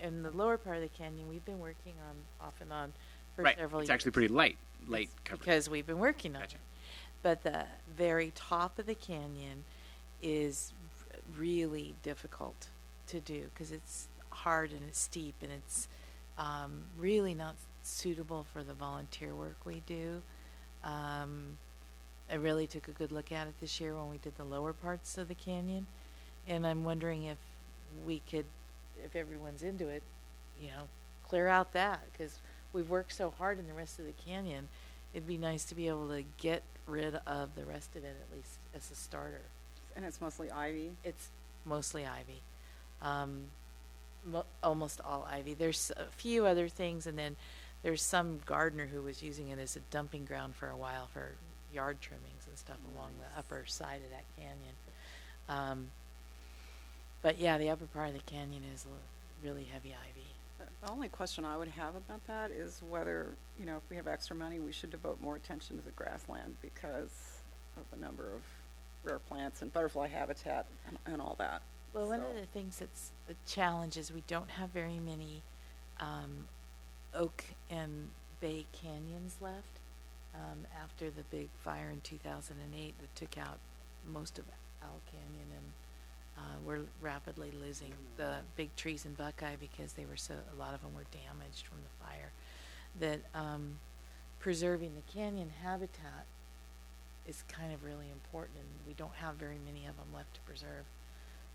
in the lower part of the canyon, we've been working on off and on for several years. It's actually pretty light cover. Because we've been working on Gotcha. it. But the very top of the canyon is really difficult to do because it's hard and it's steep and it's really not suitable for the volunteer work we do. I really took a good look at it this year when we did the lower parts of the canyon, and I'm wondering if we could, if everyone's into it, clear out that because we've worked so hard in the rest of the canyon. It'd be nice to be able to get rid of the rest of it at least as a starter. And it's mostly ivy? It's mostly ivy. Almost all ivy. There's a few other things, and then there's some gardener who was using it as a dumping ground for a while for yard trimmings and stuff along the upper side of that canyon. But yeah, the upper part of the canyon is really heavy ivy. The only question I would have about that is whether, if we have extra money, we should devote more attention to the grassland because of the number of rare plants and butterfly habitat and all that. Well, one of the things that's a challenge is we don't have very many oak and bay canyons left after the big fire in 2008 that took out most of Owl Canyon, and we're rapidly losing the big trees in Buckeye because a lot of them were damaged from the fire. That preserving the canyon habitat is kind of really important, and we don't have very many of them left to preserve.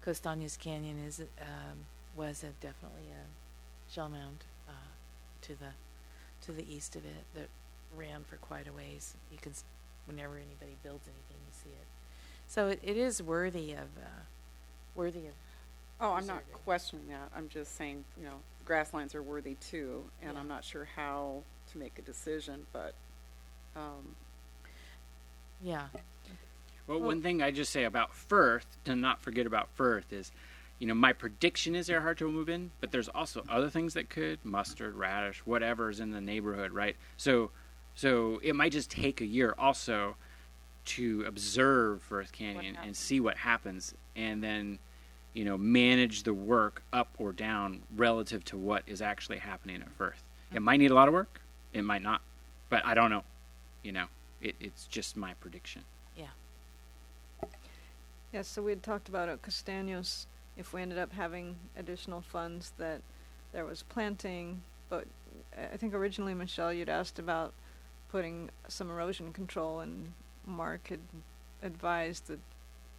Castaños Canyon was definitely a shell mound to the east of it that ran for quite a ways. You can, whenever anybody builds anything, you see it. So it is worthy of. Oh, I'm not questioning that. I'm just saying, grasslands are worthy too, and I'm not sure how to make a decision, but. Yeah. Well, one thing I just say about Firth, to not forget about Firth, is, my prediction is Ehrharta will move in, but there's also other things that could, mustard, radish, whatever's in the neighborhood, right? So it might just take a year also to observe Firth Canyon and see what happens, and then, you know, manage the work up or down relative to what is actually happening at Firth. It might need a lot of work, it might not, but I don't know. You know, it's just my prediction. Yeah. Yes, so we had talked about at Castaños, if we ended up having additional funds, that there was planting, but I think originally, Michelle, you'd asked about putting some erosion control, and Mark had advised that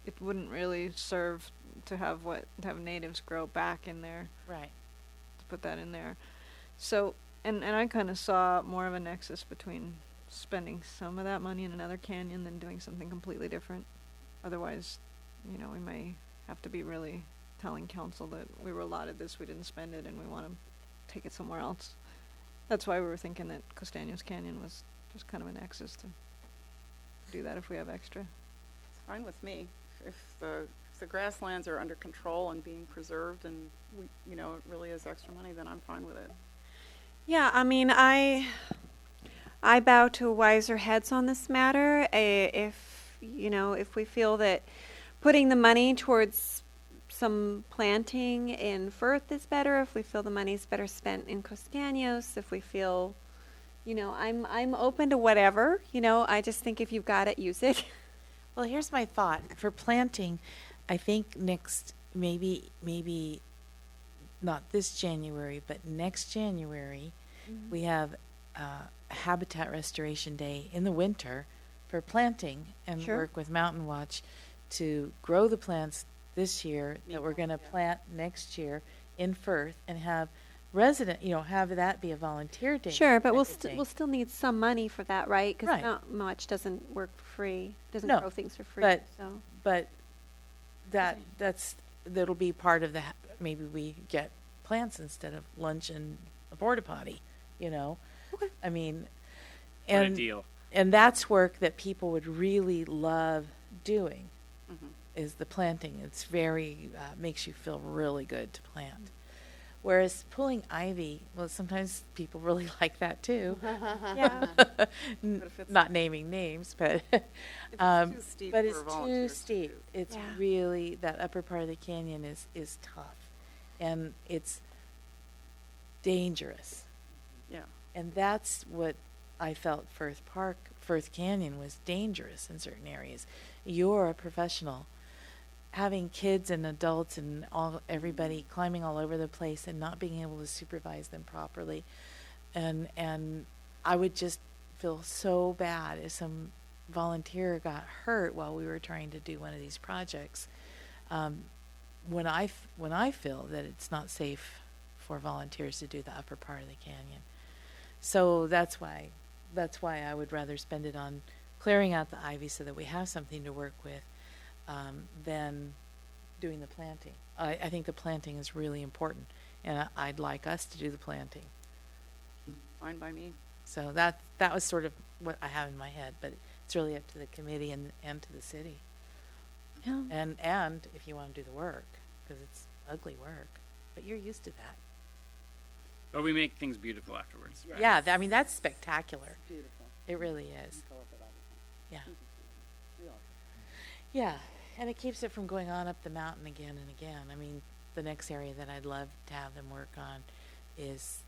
it wouldn't really serve to have natives grow back in there, Right. to put that in there. So, and I kind of saw more of a nexus between spending some of that money in another canyon than doing something completely different. Otherwise, you know, we may have to be really telling council that we were allotted this, we didn't spend it, and we want to take it somewhere else. That's why we were thinking that Castaños Canyon was just kind of a nexus to do that if we have extra. It's fine with me. If the grasslands are under control and being preserved, and we, you know, it really is extra money, then I'm fine with it. Yeah, I mean, I bow to wiser heads on this matter. If we feel that putting the money towards some planting in Firth is better, if we feel the money's better spent in Castaños, if we feel, you know, I'm open to whatever. You know, I just think if you've got it, use it. Well, here's my thought for planting. I think next, maybe not this January, but next January, we have Habitat Restoration Day in the winter for planting, and Sure. work with Mountain Watch to grow the plants this year that we're going to plant next year in Firth, and have have that be a volunteer day. Sure, but we'll type of we'll still need some money for that, right? Because Right. not much doesn't work for free. Doesn't No, grow things for free. but- So But that'll be part of the. Maybe we get plants instead of lunch and a porta potty. You know, Okay. I mean, What a and deal. and that's work that people would really love doing. Mm-hmm. Is the planting. It's very makes you feel really good to plant. Whereas pulling ivy, well, sometimes people really like that too. yeah. N- if it's- Not naming names, but If it's too steep but for it's too volunteers to steep. do. It's Yeah. really, that upper part of the canyon is tough, and it's dangerous. Yeah. And that's what I felt Firth Canyon was dangerous in certain areas. You're a professional. Having kids and adults and everybody climbing all over the place and not being able to supervise them properly, and I would just feel so bad if some volunteer got hurt while we were trying to do one of these projects. When I feel that it's not safe for volunteers to do the upper part of the canyon, so that's why I would rather spend it on clearing out the ivy so that we have something to work with. Than doing the planting. I think the planting is really important, and I'd like us to do the planting. Fine by me. So that was sort of what I have in my head, but it's really up to the committee and to the city. Yeah. And if you want to do the work, because it's ugly work, but you're used to that. But we make things beautiful afterwards. Yes. Yeah, I mean that's spectacular. Beautiful. It really is. We call it that all the time. Yeah. We all Yeah, and it keeps it from going on up the mountain again and again. I mean, the next area that I'd love to have them work on is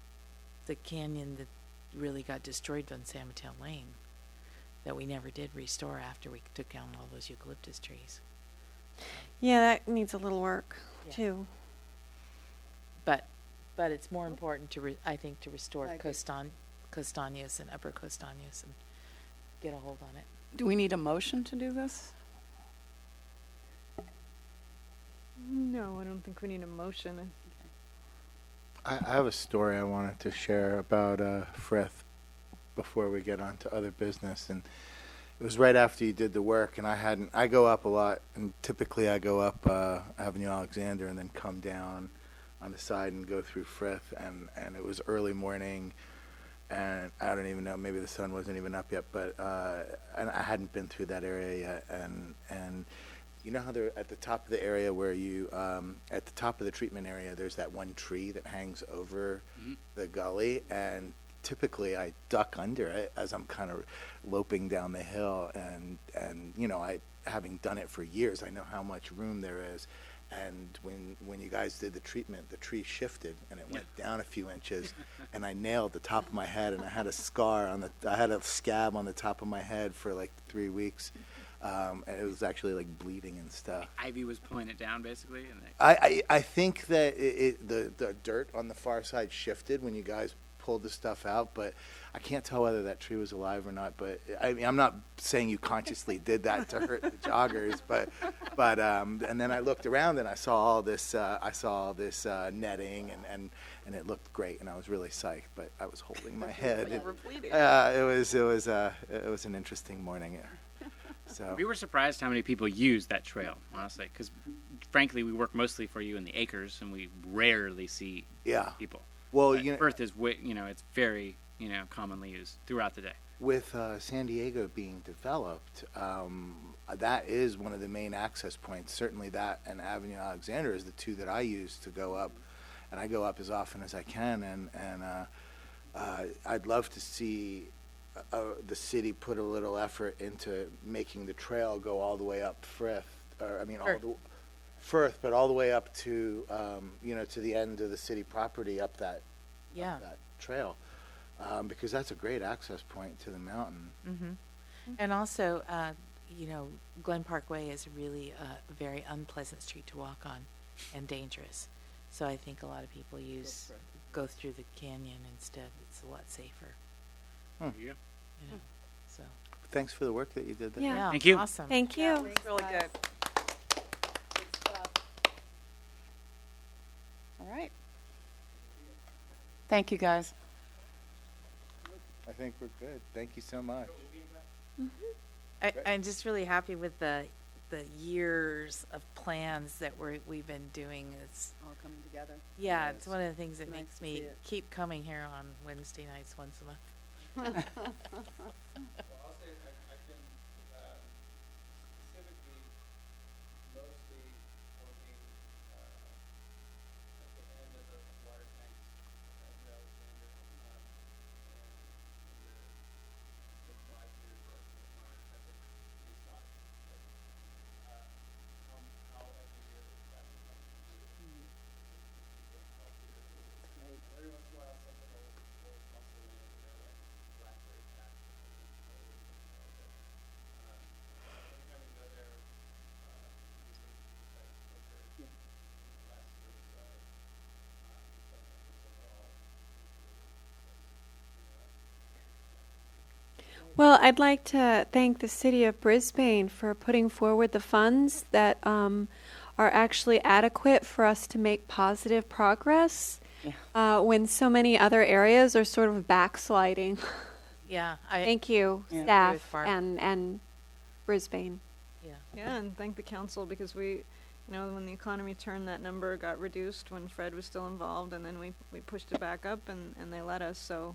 the canyon that really got destroyed on San Mateo Lane that we never did restore after we took down all those eucalyptus trees. Yeah, that needs a little work Yeah. too. But it's more important to I think to restore I agree. Castaños and Upper Castaños and get a hold on it. Do we need a motion to do this? No, I don't think we need a motion. I have a story I wanted to share about Frith before we get on to other business, and it was right after you did the work, and I go up a lot, and typically I go up Avenue Alexander and then come down on the side and go through Frith, and it was early morning, and I don't even know, maybe the sun wasn't even up yet, but and I hadn't been through that area yet, and you know how they're at the top of the area where you, at the top of the treatment area, there's that one tree that hangs over Mhm. the gully, and typically I duck under it as I'm kind of loping down the hill, and you know, I, having done it for years, I know how much room there is. And when you guys did the treatment, the tree shifted and it went down a few inches, and I nailed the top of my head, and I had a scab on the top of my head for like 3 weeks. And it was actually like bleeding and stuff. Ivy was pulling it down basically, and I think that the dirt on the far side shifted when you guys pulled the stuff out, but I can't tell whether that tree was alive or not. But I mean, I'm not saying you consciously did that to hurt the joggers, but and then I looked around and I saw all this netting, and it looked great, and I was really psyched. But I was holding my head. It was an interesting morning. So we were surprised how many people use that trail, honestly, because frankly, we work mostly for you in the acres, and we rarely see people. Well, but Firth is, it's very, commonly used throughout the day. With San Diego being developed, that is one of the main access points. Certainly that and Avenue Alexander is the two that I use to go up, and I go up as often as I can, and I'd love to see the city put a little effort into making the trail go all the way up Firth, but all the way up to to the end of the city property up that trail, because that's a great access point to the mountain. Mm-hmm. And also, Glen Parkway is really a very unpleasant street to walk on and dangerous. So I think a lot of people go through the canyon instead. It's a lot safer. Yeah. So. Thanks for the work that you did there. Yeah. Thank you. Awesome. Thank you. It's really good. All right. Thank you, guys. I think we're good. Thank you so much. I'm just really happy with the years of plans that we've been doing. It's All coming together. it's one of the things that Nice makes to me see it. keep coming here on Wednesday nights once a month. Well, I'll say I can specifically mostly working at the end of the water tanks at the Alexander, and the 5 years of at the spot. How every year that becomes every once in a while something will muscle in there, like blackberry patch or something. Every time we go there, we think less of Well, I'd like to thank the City of Brisbane for putting forward the funds that are actually adequate for us to make positive progress when so many other areas are sort of backsliding. Yeah. Thank you, Yeah. staff Barb. and Brisbane. Yeah, and thank the council because we, when the economy turned, that number got reduced when Fred was still involved, and then we pushed it back up, and they let us. So,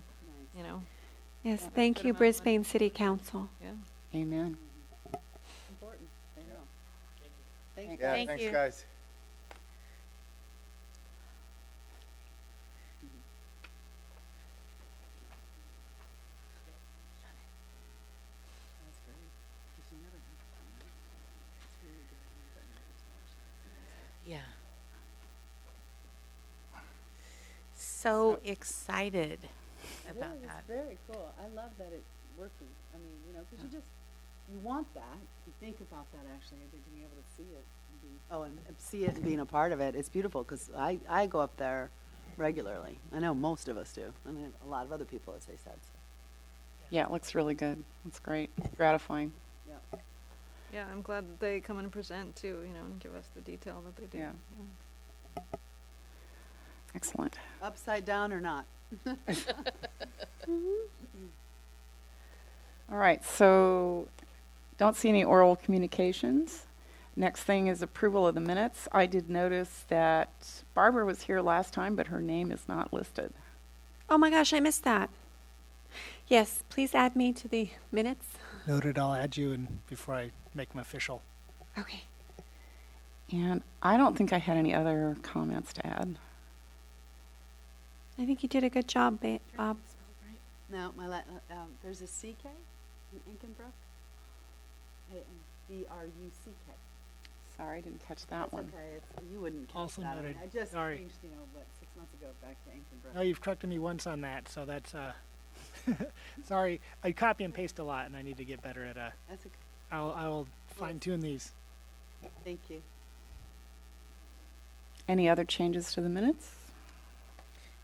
Yes, Yeah. thank Good you, amount of Brisbane City Council. yeah. Amen. Important. I know. Thank you. Yeah, Thank thanks, you. guys. That's great. 'Cause you never have time. It's really good. But Yeah. So excited about really, that. it's very cool. I love that it's working. I mean, because you want that. You think about that actually, being able to see it. And see it and being a part of it. It's beautiful because I go up there regularly. I know most of us do, and a lot of other people, as they said. So. Yeah, it looks really good. It's great. Gratifying. Yeah. Yeah, I'm glad that they come and present too, and give us the detail that they do. Yeah. Excellent. Upside down or not. All right, so don't see any oral communications. Next thing is approval of the minutes. I did notice that Barbara was here last time, but her name is not listed. Oh my gosh, I missed that. Yes, please add me to the minutes. Noted, I'll add you before I make them official. Okay. And I don't think I had any other comments to add. I think you did a good job, Bob. No, there's a CK in Inkenbrook. BRUCK. Sorry, I didn't catch that That's one. okay. You wouldn't catch Also that. noted. I just Sorry. changed, 6 months ago back to Inkenbrook. No, you've corrected me once on that, so that's sorry. I copy and paste a lot, and I need to get better at That's okay. I will fine tune these. Thank you. Any other changes to the minutes?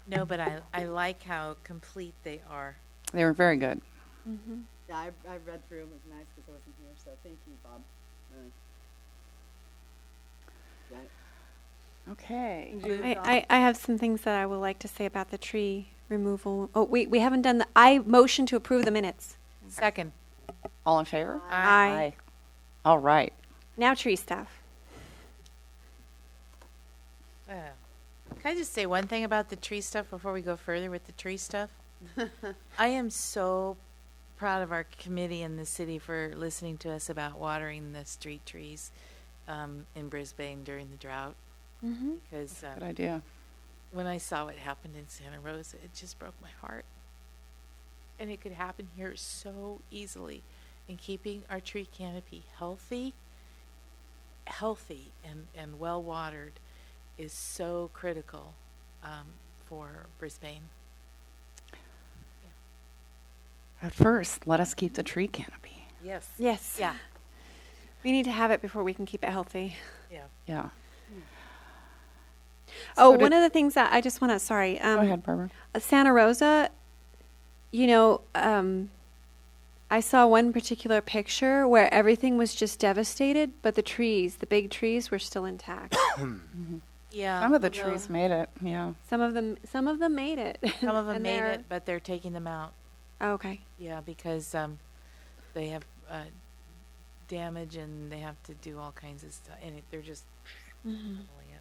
No, but I like how complete they are. They were very good. Mm-hmm. Yeah, I read through them. It was nice because I wasn't here, so thank you, Bob. Okay. I have some things that I would like to say about the tree removal. Oh, we haven't done the, I motion to approve the minutes. Second. All in favor? Aye. All right. Now tree stuff. Can I just say one thing about the tree stuff before we go further with the tree stuff? I am so proud of our committee and the city for listening to us about watering the street trees in Brisbane during the drought. Mm-hmm. Because Good idea. when I saw what happened in Santa Rosa, it just broke my heart. And it could happen here so easily. And keeping our tree canopy healthy and well watered is so critical for Brisbane. At first, let us keep the tree canopy. Yes. Yes. Yeah. We need to have it before we can keep it healthy. Yeah. Yeah. Oh, So one of the things that I just want to, sorry. Go ahead, Barbara. Santa Rosa, I saw one particular picture where everything was just devastated, but the big trees were still intact. Yeah. Some of the trees made it. Yeah. Some of them made it. Some of them And made they're- it, but they're taking them out. Oh, okay. Yeah, because they have damage and they have to do all kinds of stuff, and they're just handling it.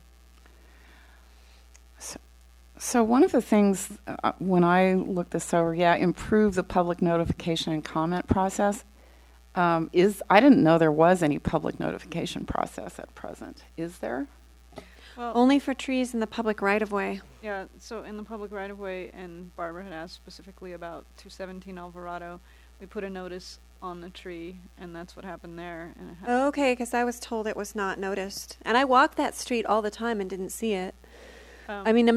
So one of the things when I looked this over, improve the public notification and comment process. I didn't know there was any public notification process at present. Is there? Well, Only for trees in the public right-of-way. yeah, so in the public right-of-way, and Barbara had asked specifically about 217 Alvarado, we put a notice on the tree, and that's what happened there. And it Oh, okay, because I was told it was not noticed. And I walk that street all the time and didn't see it. I mean,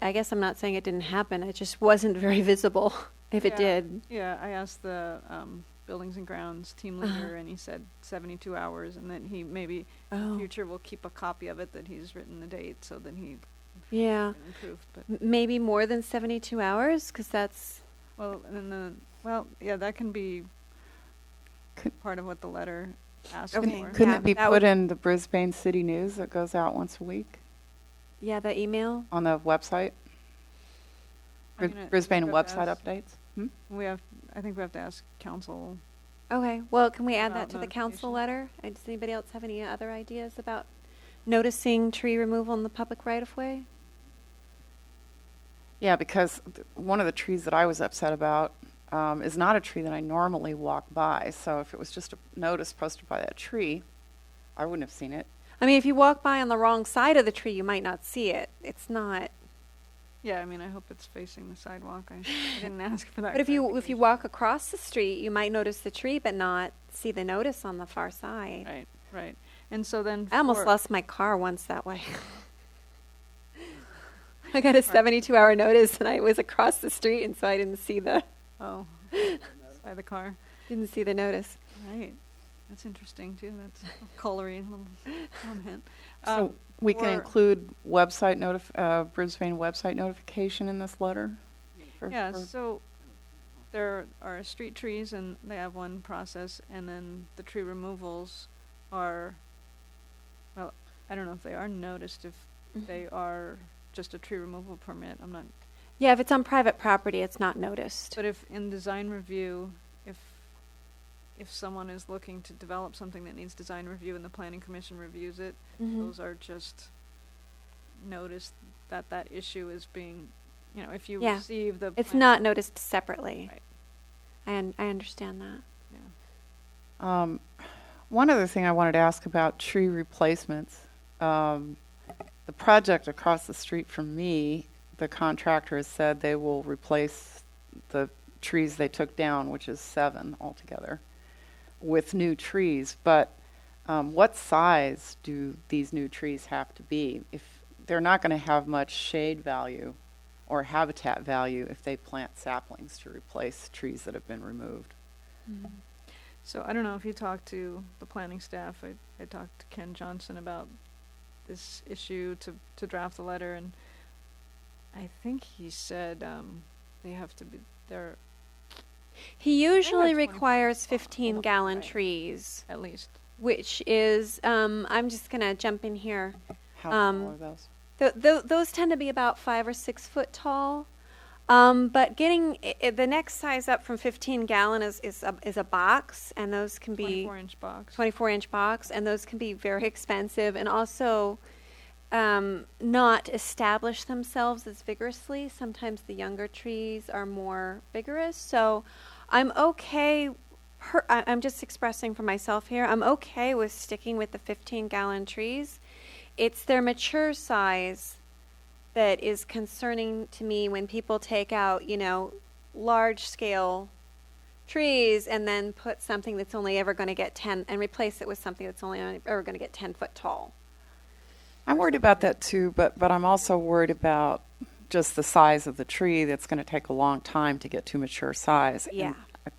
I guess I'm not saying it didn't happen. It just wasn't very visible if it did. Yeah, I asked the Buildings and Grounds team leader, and he said 72 hours, and then he maybe in the Oh, future will keep a copy of it that he's written the date, so then he yeah. can improve. But Maybe more than 72 hours, because that's... that can be Could- part of what the letter asked Okay. for. Couldn't Yeah, it be that put would- in the Brisbane City News that goes out once a week Yeah, the email. on the website? I mean, Brisbane we have to website ask- updates? I think we have to ask council. Okay, well, can we add About that to the council notification. letter? Does anybody else have any other ideas about noticing tree removal in the public right-of-way? Yeah, because one of the trees that I was upset about is not a tree that I normally walk by. So if it was just a notice posted by that tree, I wouldn't have seen it. I mean, if you walk by on the wrong side of the tree, you might not see it. It's not... Yeah, I mean, I hope it's facing the sidewalk. I didn't ask for that. But if you clarification. walk across the street, you might notice the tree, but not see the notice on the far side. Right. And so then I almost for- lost my car once that way. I got a 72-hour notice, and I was across the street, and so I didn't see the by the car. notice. Right. That's interesting too. That's a coloring little comment. So we can for- include website Brisbane website notification in this letter? Yeah, so there are street trees and they have one process, and then the tree removals are, well, I don't know if they are noticed, if they are just a tree removal permit. I'm not, Yeah, if it's on private property, it's not noticed. but if in design review, if someone is looking to develop something that needs design review and the planning commission reviews it, those are just noticed that that issue is being, if you Yeah. receive the. It's plan- not noticed separately. Right. I understand that. Yeah. One other thing I wanted to ask about tree replacements. The project across the street from me, the contractor has said they will replace the trees they took down, which is 7 altogether, with new trees. But what size do these new trees have to be? If they're not going to have much shade value or habitat value if they plant saplings to replace trees that have been removed. So I don't know if you talked to the planning staff. I talked to Ken Johnson about this issue to draft the letter, and I think he said they have to be there He usually 25 requires Hold 15-gallon right. trees, at least. which is, I'm just going to jump in here. How tall are those? Those tend to be about 5 or 6 foot tall. But getting the next size up from 15 gallon is a box, and those can be 24-inch box. 24-inch box, and those can be very expensive, and also not establish themselves as vigorously. Sometimes the younger trees are more vigorous. So I'm okay. I'm just expressing for myself here. I'm okay with sticking with the 15-gallon trees. It's their mature size that is concerning to me when people take out, large-scale trees and then put something that's only ever going to get 10 and replace it with something that's only ever going to get 10 foot tall. I'm worried about that too, but I'm also worried about just the size of the tree. That's going to take a long time to get to mature size. Yeah.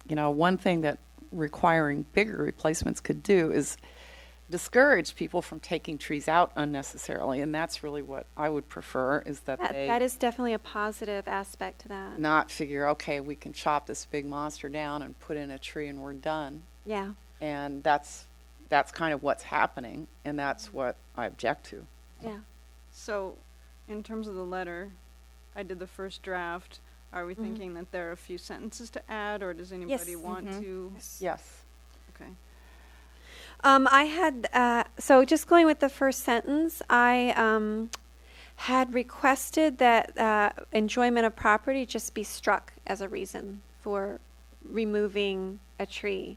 And, one thing that requiring bigger replacements could do is discourage people from taking trees out unnecessarily, and that's really what I would prefer, is that they That is definitely a positive aspect to that. not figure, okay, we can chop this big monster down and put in a tree and we're done. Yeah. And that's kind of what's happening, and that's what I object to. Yeah. So, in terms of the letter, I did the first draft. Are we thinking that there are a few sentences to add, or does anybody want to? Yes. Okay. I had, so just going with the first sentence, I had requested that enjoyment of property just be struck as a reason for removing a tree,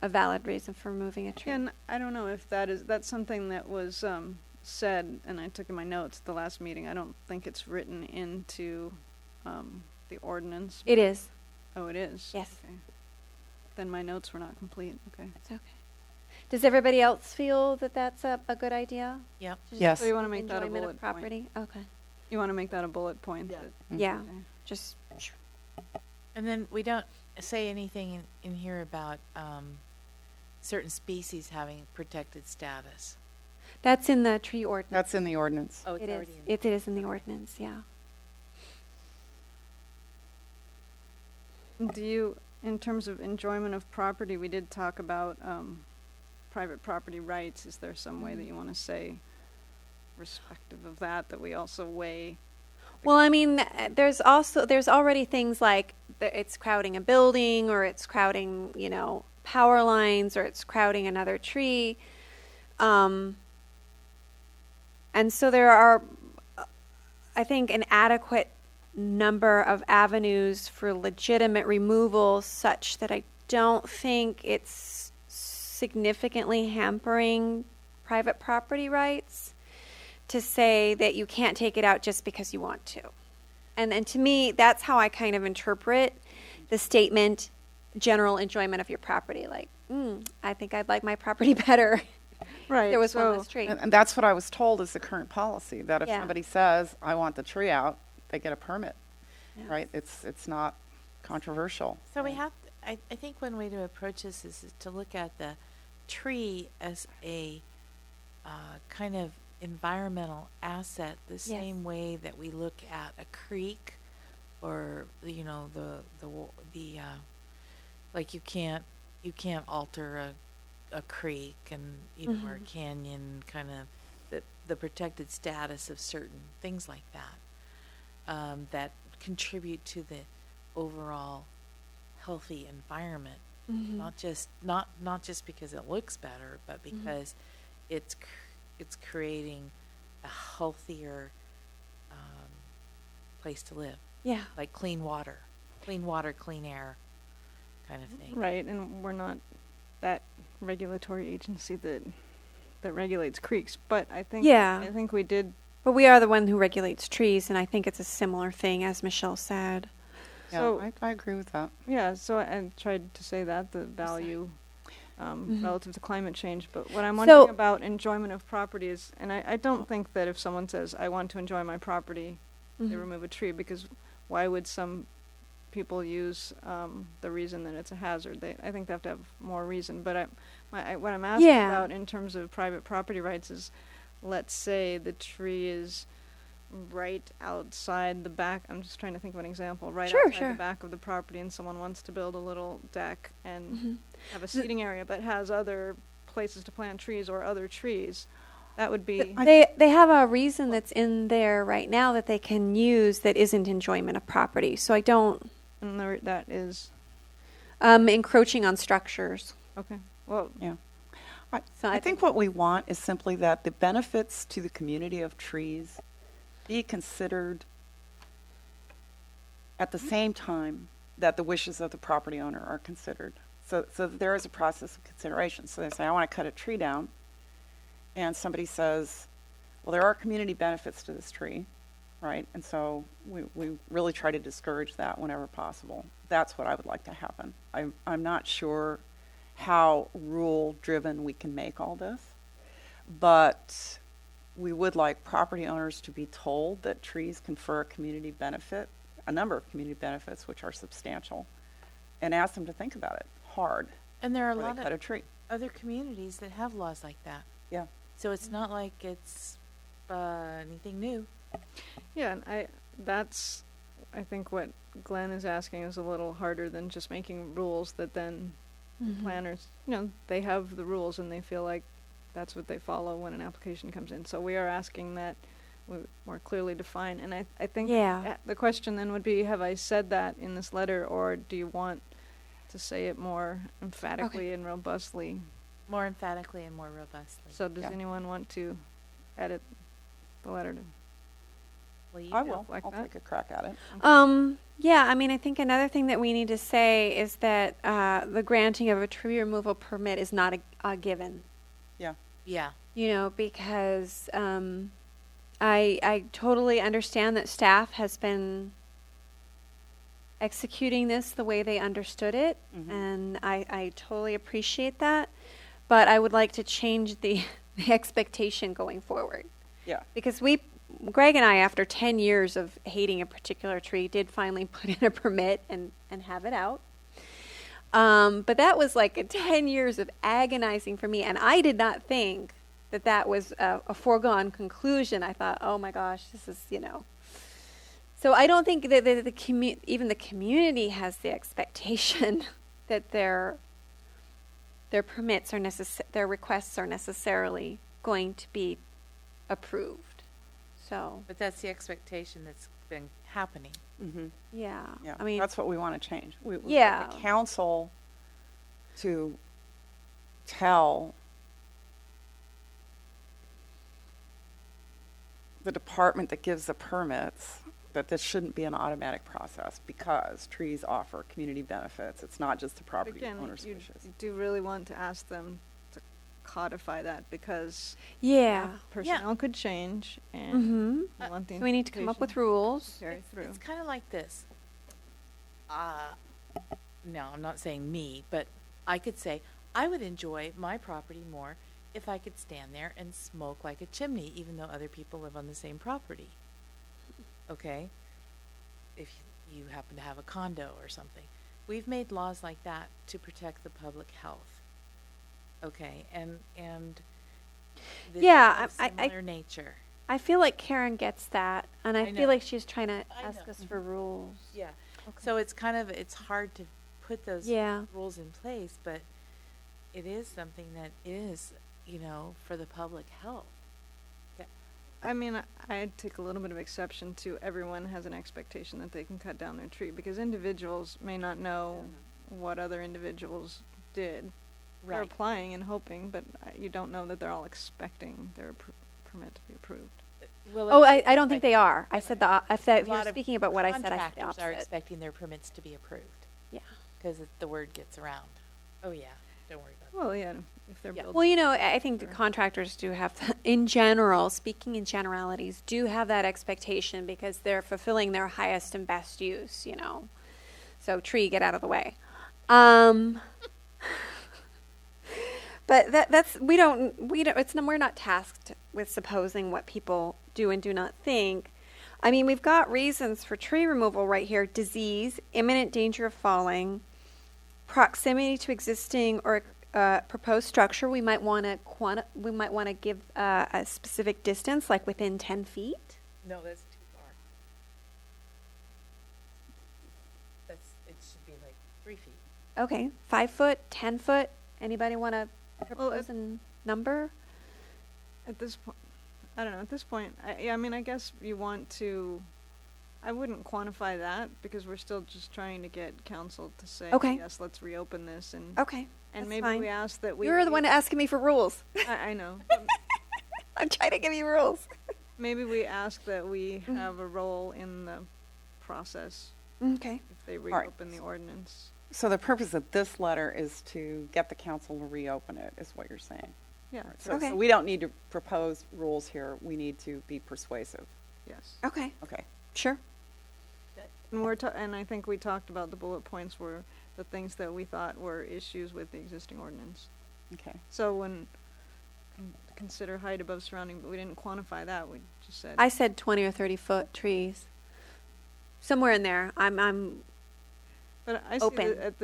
a valid reason for removing a tree. And I don't know if that's something that was said, and I took in my notes at the last meeting. I don't think it's written into the ordinance. It is. Oh, it is? Yes. Okay. Then my notes were not complete. Okay. It's okay. Does everybody else feel that that's a good idea? Yep. Just Yes. So you want to make that a enjoyment bullet of property? point? Okay. You want to make that a bullet point? Yeah. Yeah. Okay. Just And then we don't say anything in here about certain species having protected status. that's in the tree ordinance. That's in the ordinance. Oh, it's It is. already in. It is in the ordinance. Yeah. Do you, in terms of enjoyment of property, we did talk about private property rights. Is there some way that you want to say, respective of that we also weigh? Well, I mean, there's already things like it's crowding a building, or it's crowding, power lines, or it's crowding another tree. And so there are, I think, an adequate number of avenues for legitimate removal, such that I don't think it's significantly hampering private property rights to say that you can't take it out just because you want to. And to me, that's how I kind of interpret the statement, general enjoyment of your property. Like, I think I'd like my property better. Right. There was one less tree. And that's what I was told is the current policy, that if Yeah. somebody says, I want the tree out, they get a permit, Yeah. right? It's not controversial. So we have, I think one way to approach this is to look at the tree as a kind of environmental asset, the same way that we look at a creek, or like you can't alter a creek, and or a canyon, kind of the protected status of certain things like that that contribute to the overall healthy environment. Not just because it looks better, but because it's creating a healthier place to live, Yeah. like clean water, clean air kind of thing. Right, and we're not that regulatory agency that regulates creeks, but I think Yeah. I think we did. But we are the one who regulates trees, and I think it's a similar thing, as Michelle said. Yeah, So I agree with that. yeah, so I tried to say that the value relative to climate change. But what I'm wondering about enjoyment of property is, and I don't think that if someone says I want to enjoy my property, they remove a tree, because why would some people use the reason that it's a hazard? I think they have to have more reason. But what I'm asking about in terms of private property rights is, let's say the tree is right outside the back. I'm just trying to think of an example. Right outside the back of the property, and someone wants to build a little deck and have a seating area, but has other places to plant trees or other trees. That would be. They have a reason that's in there right now that they can use that isn't enjoyment of property. So I don't. And that is. Encroaching on structures. Okay. Well. Yeah. So I think what we want is simply that the benefits to the community of trees be considered at the same time that the wishes of the property owner are considered. So there is a process of consideration. So they say, I want to cut a tree down. And somebody says, well, there are community benefits to this tree, right? And so we really try to discourage that whenever possible. That's what I would like to happen. I'm not sure how rule-driven we can make all this, but we would like property owners to be told that trees confer a community benefit, a number of community benefits, which are substantial, and ask them to think about it hard. And there are a before lot they cut a of tree. other communities that have laws like that. Yeah. So it's not like it's anything new. Yeah, and that's I think what Glenn is asking is a little harder than just making rules that then planners, they have the rules and they feel like that's what they follow when an application comes in. So we are asking that we more clearly define. And I think the question then would be, have I said that in this letter, or do you want to say it more emphatically and robustly? More emphatically and more robustly. So does anyone want to edit the letter to? Well, you I do. will. Like I'll that? take a crack at it. Yeah, I mean, I think another thing that we need to say is that the granting of a tree removal permit is not a given. Yeah. Because I totally understand that staff has been executing this the way they understood it, and I totally appreciate that. But I would like to change the expectation going forward. Yeah. Because Greg and I, after 10 years of hating a particular tree, did finally put in a permit and have it out. But that was like 10 years of agonizing for me, and I did not think that was a foregone conclusion. I thought, oh my gosh, this is, So I don't think that even the community has the expectation that their permits are their requests are necessarily going to be approved. So, But that's the expectation that's been happening. yeah. I mean, that's what we want to change. We want the council to tell the department that gives the permits that this shouldn't be an automatic process because trees offer community benefits. It's not just the property owner's wishes. You do really want to ask them to codify that, because personnel could change, and we want the So we need to come up with rules. carry through. It's kind of like this. No, I'm not saying me, but I could say I would enjoy my property more if I could stand there and smoke like a chimney, even though other people live on the same property. Okay? If you happen to have a condo or something. We've made laws like that to protect the public health. Okay? And this is of similar nature. I feel like Karen gets that, and I know. feel like she's trying to I ask know. us for rules. Yeah. So it's it's hard to put those rules in place, but it is something that is, for the public health. I mean, I take a little bit of exception to everyone has an expectation that they can cut down their tree, because individuals may not know what other individuals did. They're applying and hoping, but you don't know that they're all expecting their permit to be approved. Well, I don't think they are. I said if you're speaking about what I said, I said the contractors are opposite. expecting their permits to be approved. Yeah. Because the word gets around. Oh yeah, don't worry about Well, yeah, if they're building. Well, I think the contractors do have, in general, speaking in generalities, do have that expectation because they're fulfilling their highest and best use, So tree, get out of the way. But we're not tasked with supposing what people do and do not think. I mean, we've got reasons for tree removal right here: disease, imminent danger of falling, proximity to existing or proposed structure. We might want to give a specific distance, like within 10 feet. No, that's too far. It should be like 3 feet. Okay, 5 foot, 10 foot. Anybody want to Well, propose a number? At this point, I don't know. At this point, I mean, I guess you want to. I wouldn't quantify that because we're still just trying to get council to say, Okay. yes, let's reopen this, and Okay, and that's maybe fine. we ask that we. You're the one asking me for rules. I know. I'm trying to give you rules. Maybe we ask that we have a role in the process Okay. if they right. reopen the ordinance. So the purpose of this letter is to get the council to reopen it, is what you're saying. Yeah. Right. So, Okay. so we don't need to propose rules here. We need to be persuasive. Yes. Okay. Okay. Sure. And and I think we talked about the bullet points were the things that we thought were issues with the existing ordinance. Okay. So when consider height above surrounding, but we didn't quantify that. We just said. I said 20 or 30 foot trees. Somewhere in there. I'm But I see open. that at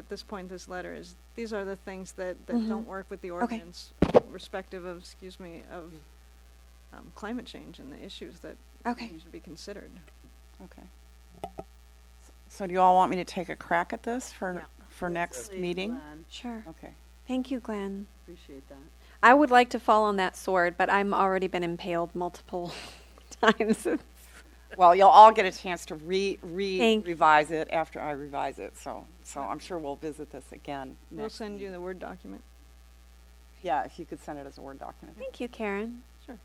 this point, this letter is, these are the things that Mhm. don't work with the Okay. ordinance, respective of, of climate change and the issues that okay. need to be considered. Okay. So do you all want me to take a crack at this for Yeah. next Please, meeting? Glenn. Sure. Okay. Thank you, Glenn. Appreciate that. I would like to fall on that sword, but I'm already been impaled multiple times. Well, you'll all get a chance to Thank- revise it after I revise it. So I'm sure we'll visit this again. We'll next send you meeting. the Word document. Yeah, if you could send it as a Word document. Thank you, Karen. Sure.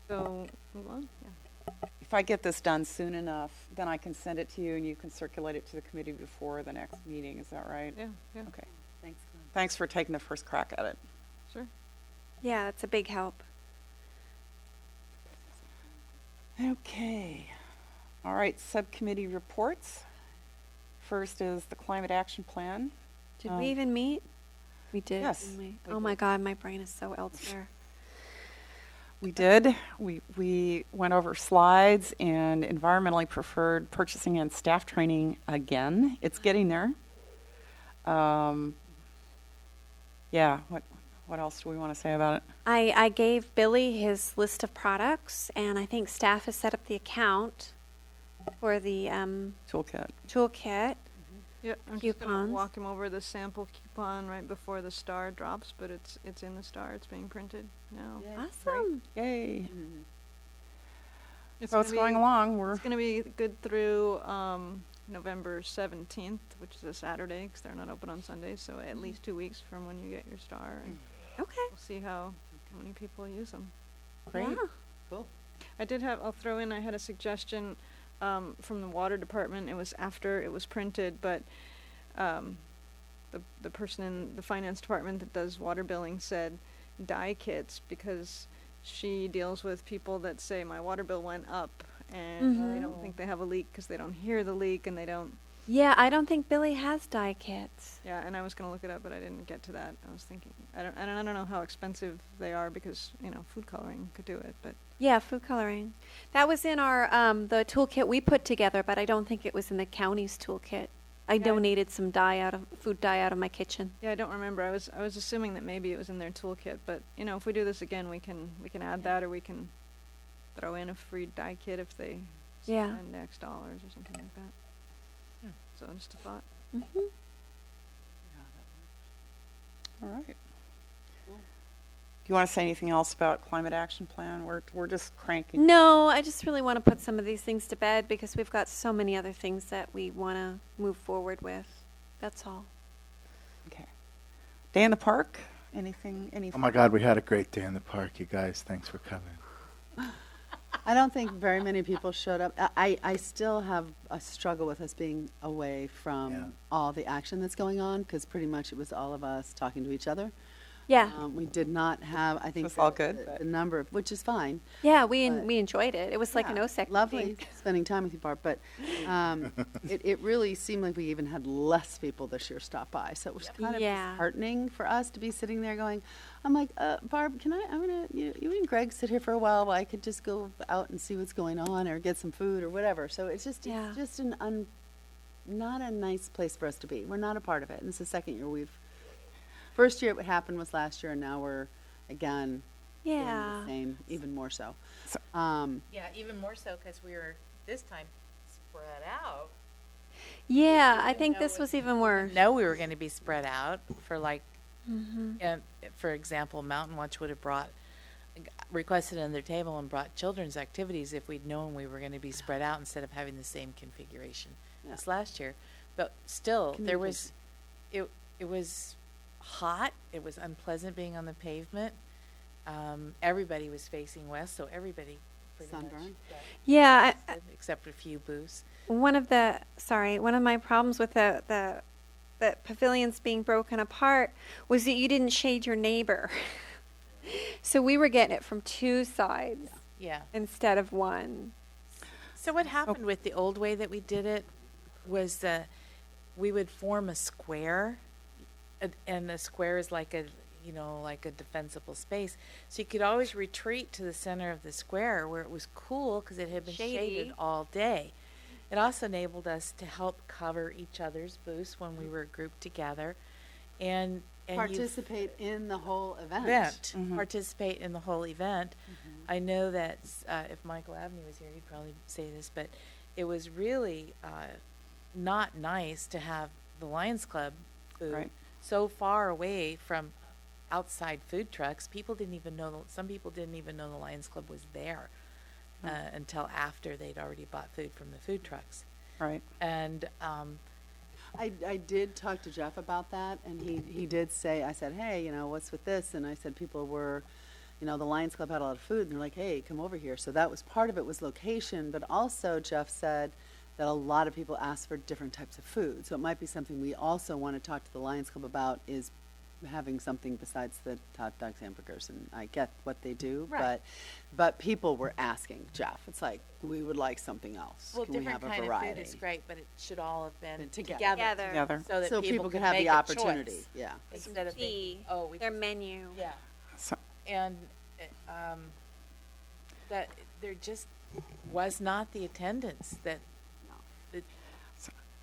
So, move on? Yeah. If I get this done soon enough, then I can send it to you and you can circulate it to the committee before the next meeting. Is that right? Yeah, yeah, Okay. Thanks, Glenn. Thanks for taking the first crack at it. sure. Yeah, that's a big help. Okay. All right, subcommittee reports. First is the climate action plan. Did we even meet? We did. yes, didn't we? we Oh my God, my brain is so elsewhere. We did. We went over slides and environmentally preferred purchasing and staff training again. It's getting there. Yeah, what else do we want to say about it? I gave Billy his list of products, and I think staff has set up the account for the Toolkit. toolkit. Yeah, I'm just gonna Coupons. walk him over the sample coupon right before the star drops, but it's in the star. It's being printed now. Yay. Awesome. Yay. Mhm. It's So it's gonna going be- along. We're It's going to be good through November 17th, which is a Saturday, because they're not open on Sundays. So at least 2 weeks from when you get your star, and Okay. we'll see how many people use them. great. Yeah. Cool. I'll throw in, I had a suggestion from the water department. It was after it was printed, but the person in the finance department that does water billing said dye kits, because she deals with people that say my water bill went up and they don't think they have a leak because they don't hear the leak and they don't. Yeah, I don't think Billy has dye kits. Yeah, and I was gonna look it up, but I didn't get to that. I was thinking, I don't know how expensive they are, because food coloring could do it, but Yeah, food coloring. That was in our the toolkit we put together, but I don't think it was in the county's toolkit. I donated some food dye out of my kitchen. yeah, I don't remember. I was assuming that maybe it was in their toolkit, but if we do this again, we can add that, or we can throw in a free dye kit if they Yeah. spend X dollars or something like that. Yeah. So just a thought. Mm-hmm. All right. Do you want to say anything else about climate action plan? We're just cranking. No, I just really want to put some of these things to bed because we've got so many other things that we want to move forward with. That's all. Okay. Day in the park. Anything? Oh my God, we had a great day in the park, you guys. Thanks for coming. I don't think very many people showed up. I still have a struggle with us being away from Yeah. all the action that's going on, because pretty much it was all of us talking to each other. Yeah. We did not have, I think. was all good, The but- number, of which is fine. Yeah, But- we enjoyed it. It was like an Yeah, OSEC lovely meeting. spending time with you, Barb. But it really seemed like we even had less people this year stop by, so it was kind of Yeah. disheartening for us to be sitting there going, I'm like, Barb, can I? I'm gonna you and Greg sit here for a while I could just go out and see what's going on or get some food or whatever. So it's just Yeah. it's just not a nice place for us to be. We're not a part of it, and it's the second year first year it happened was last year, and now we're again doing Yeah. the same, even more so. Yeah, even more so because we were this time spread out. Yeah, I Even think though this it- was even worse. Know we were going to be spread out for like, Mm-hmm. for example, Mountain Watch would have requested another table and brought children's activities if we'd known we were going to be spread out instead of having the same configuration Yeah. as last year. But still, there was, it was hot. It was unpleasant being on the pavement. Everybody was facing west, so everybody pretty much Sunburn. got Yeah, except a few booths. one of my problems with the pavilions being broken apart was that you didn't shade your neighbor. So we were getting it from two sides Yeah. instead of one. So what happened with the old way that we did it was we would form a square, and the square is like a defensible space. So you could always retreat to the center of the square where it was cool because it had been Shady. shaded all day. It also enabled us to help cover each other's booths when we were grouped together, and Participate in the whole event. participate in the whole event. I know that if Michael Abney was here, he'd probably say this, but it was really not nice to have the Lions Club booth Right. so far away from outside food trucks. People didn't even know. Some people didn't even know the Lions Club was there until after they'd already bought food from the food trucks. Right. And I did talk to Jeff about that, and he did say, I said, hey, what's with this? And I said people were, the Lions Club had a lot of food, and they're like, hey, come over here. So that was part of it was location, but also Jeff said that a lot of people asked for different types of food. So it might be something we also want to talk to the Lions Club about is having something besides the hot dogs, hamburgers, and I get what they do, Right. but people were asking Jeff. It's like we would like something else. Well, Can we different have a kind variety? of food is great, but it should all have been Been together. Together. so that So people could have make the a opportunity. choice Yeah. instead of thinking, we Their just- menu. yeah. So, And that there just was not the attendance that.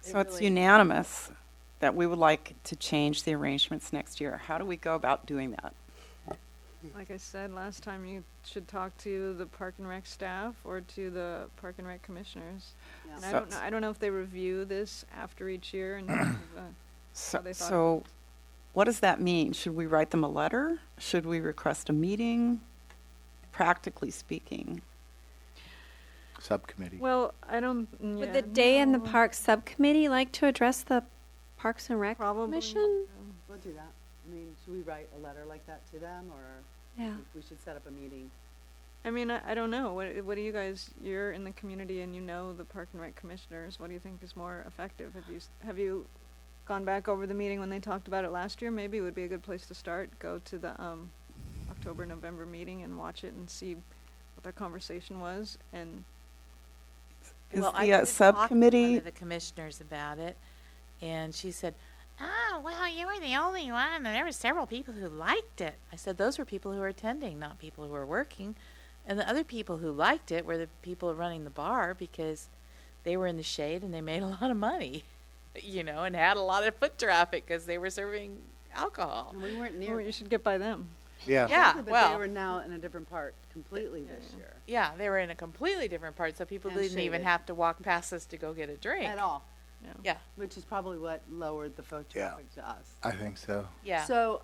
so it's unanimous that we would like to change the arrangements next year. How do we go about doing that? Like I said last time, you should talk to the Park and Rec staff or to the Park and Rec commissioners. Yeah. And So- I don't know if they review this after each year and So, they thought- so what does that mean? Should we write them a letter? Should we request a meeting? Practically speaking. Subcommittee. well, I don't. Would yeah, the Day in the no, Park subcommittee like to address the Parks and Rec Probably. Commission? We'll do that. I mean, should we write a letter like that to them, or Yeah. we should set up a meeting? I mean, I don't know. What do you guys? You're in the community and you know the Park and Rec commissioners. What do you think is more effective? Have you gone back over the meeting when they talked about it last year? Maybe it would be a good place to start. Go to the October-November meeting and watch it and see what the conversation was. And Is Well, I the did talk to subcommittee? one of the commissioners about it, and she said, "Oh, well, you were the only one, and there were several people who liked it." I said, "Those were people who were attending, not people who were working." And the other people who liked it were the people running the bar because they were in the shade and they made a lot of money, and had a lot of foot traffic because they were serving alcohol. And we weren't or near. you should get by them. Yeah. Yeah, But well, they were now in a different part completely this year. yeah, they were in a completely different part, so people And didn't even shaded. have to walk past us to go get a drink. At all, Yeah, which is probably what lowered the foot Yeah. traffic to us. I think so. yeah. So,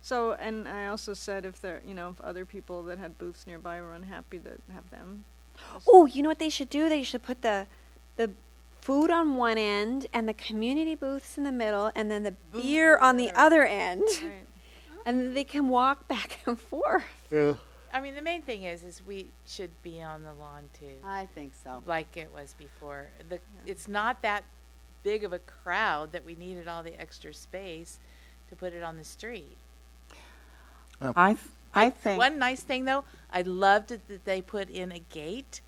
So, and I also said if if other people that had booths nearby were unhappy, that have them. Oh, you know what they should do? They should put the food on one end and the community booths in the middle and then the beer on the other end. Right. And then they can walk back and forth. Yeah. I mean, the main thing is we should be on the lawn too, I think so. like it was before. It's not that big of a crowd that we needed all the extra space to put it on the street. I think One nice thing, though, I loved it that they put in a gate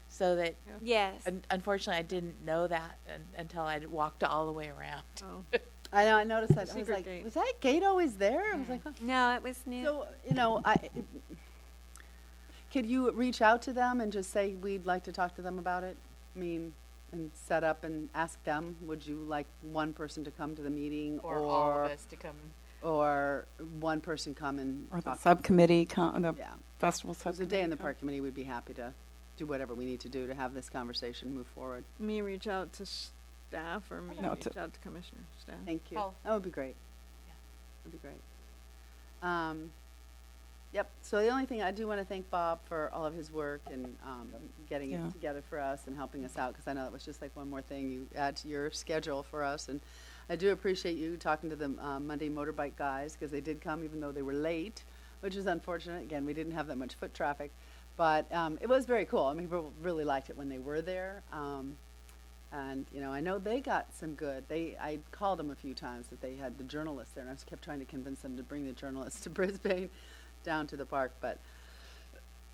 so that, Yes. unfortunately, I didn't know that until I walked all the way around. Oh, I know, I noticed that. I was Secret like, gate. was that gate always there? I was like, huh. No, it was new. So, could you reach out to them and just say, we'd like to talk to them about it? I mean, and set up and ask them, would you like one person to come to the meeting? Or all of us to come. Or one person come and or the talk? subcommittee, the Yeah. festival If it was subcommittee. a day in the come. park committee, we'd be happy to do whatever we need to do to have this conversation move forward. me reach out to staff, or me No, reach to- out to commissioner staff? Thank you. Oh. That would be great. Yeah. That'd be great. Yep. So the only thing, I do want to thank Bob for all of his work and getting Yeah. it together for us and helping us out, because I know that was just like one more thing you add to your schedule for us. And I do appreciate you talking to the Monday motorbike guys, because they did come even though they were late, which is unfortunate. Again, we didn't have that much foot traffic, but it was very cool. I mean, people really liked it when they were there. And, I know they got some good. I called them a few times that they had the journalists there, and I just kept trying to convince them to bring the journalists to Brisbane down to the park, but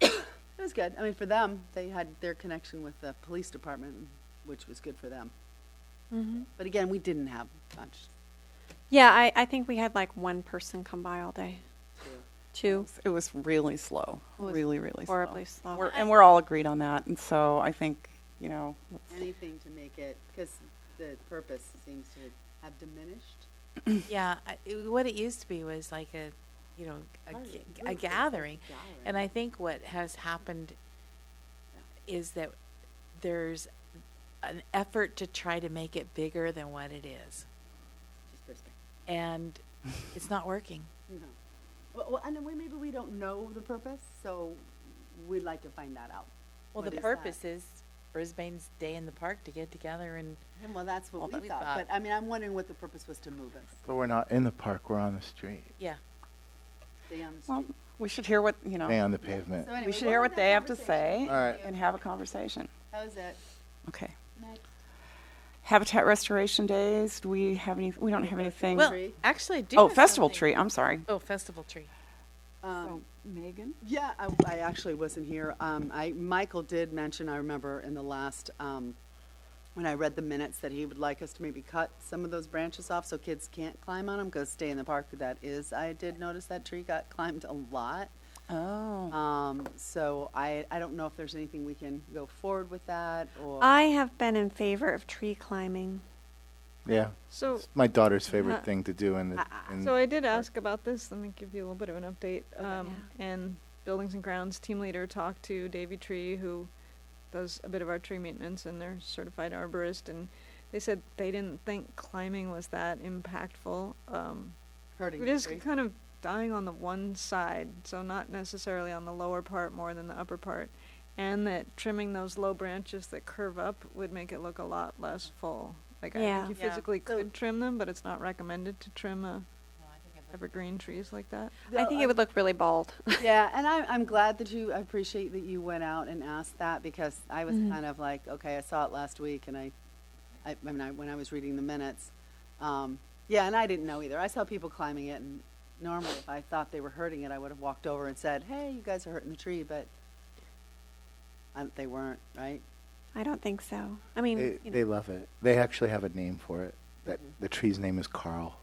it was good. I mean, for them, they had their connection with the police department, which was good for them. Mm-hmm. But again, we didn't have much. Yeah, I think we had like one person come by all day. Two. It was really slow, It was really Horribly slow. slow. And we're all agreed on that, and so I think Anything to make it, because the purpose seems to have diminished. Yeah, what it used to be was like a gathering. And I think what has happened is that there's an effort to try to make it bigger than what it is. Just Brisbane. And it's not working. No. Well, and maybe we don't know the purpose, so we'd like to find that out. Well, What the is purpose that? is Brisbane's Day in the Park to get together and Well, that's what Well, we we thought. thought. But I mean, I'm wondering what the purpose was to move us. But we're not in the park. We're on the street. yeah. Stay on the well, street. we should hear what Stay on the pavement. So anyway, we should we'll hear have what that they have to conversation. say All right. and have a conversation. How's it? Okay. Next. Habitat Restoration Days. Do we have any? We don't have anything. Well, Tree. actually, I do. Oh, have Festival something. Tree. I'm sorry. Oh, Festival Tree. Megan. Yeah, I actually wasn't here. Michael did mention, I remember in the last, when I read the minutes, that he would like us to maybe cut some of those branches off so kids can't climb on them, because Stay in the Park, I did notice that tree got climbed a lot. Oh. So I don't know if there's anything we can go forward with that, or. I have been in favor of tree climbing. Yeah. So, It's my daughter's favorite Uh, thing to do in the. In so I did ask about this. Let me give you a little bit of an update. Yeah. And Buildings and Grounds team leader talked to Davy Tree, who does a bit of our tree maintenance, and they're certified arborist, and they said they didn't think climbing was that impactful. Hurting It the is tree. kind of dying on the one side, so not necessarily on the lower part more than the upper part, and that trimming those low branches that curve up would make it look a lot less full. Like I Yeah. think you Yeah. physically So- could trim them, but it's not recommended to trim evergreen trees like that. I think it would look really bald. Yeah, and I'm glad that I appreciate that you went out and asked that, because I was Mhm. kind of like, okay, I saw it last week, and I mean, when I was reading the minutes, yeah, and I didn't know either. I saw people climbing it, and normally if I thought they were hurting it, I would have walked over and said, hey, you guys are hurting the tree, but they weren't, right? I don't think so. I mean, They, you they know, love it. They actually have a name for it. That Mhm. the tree's name is Carl.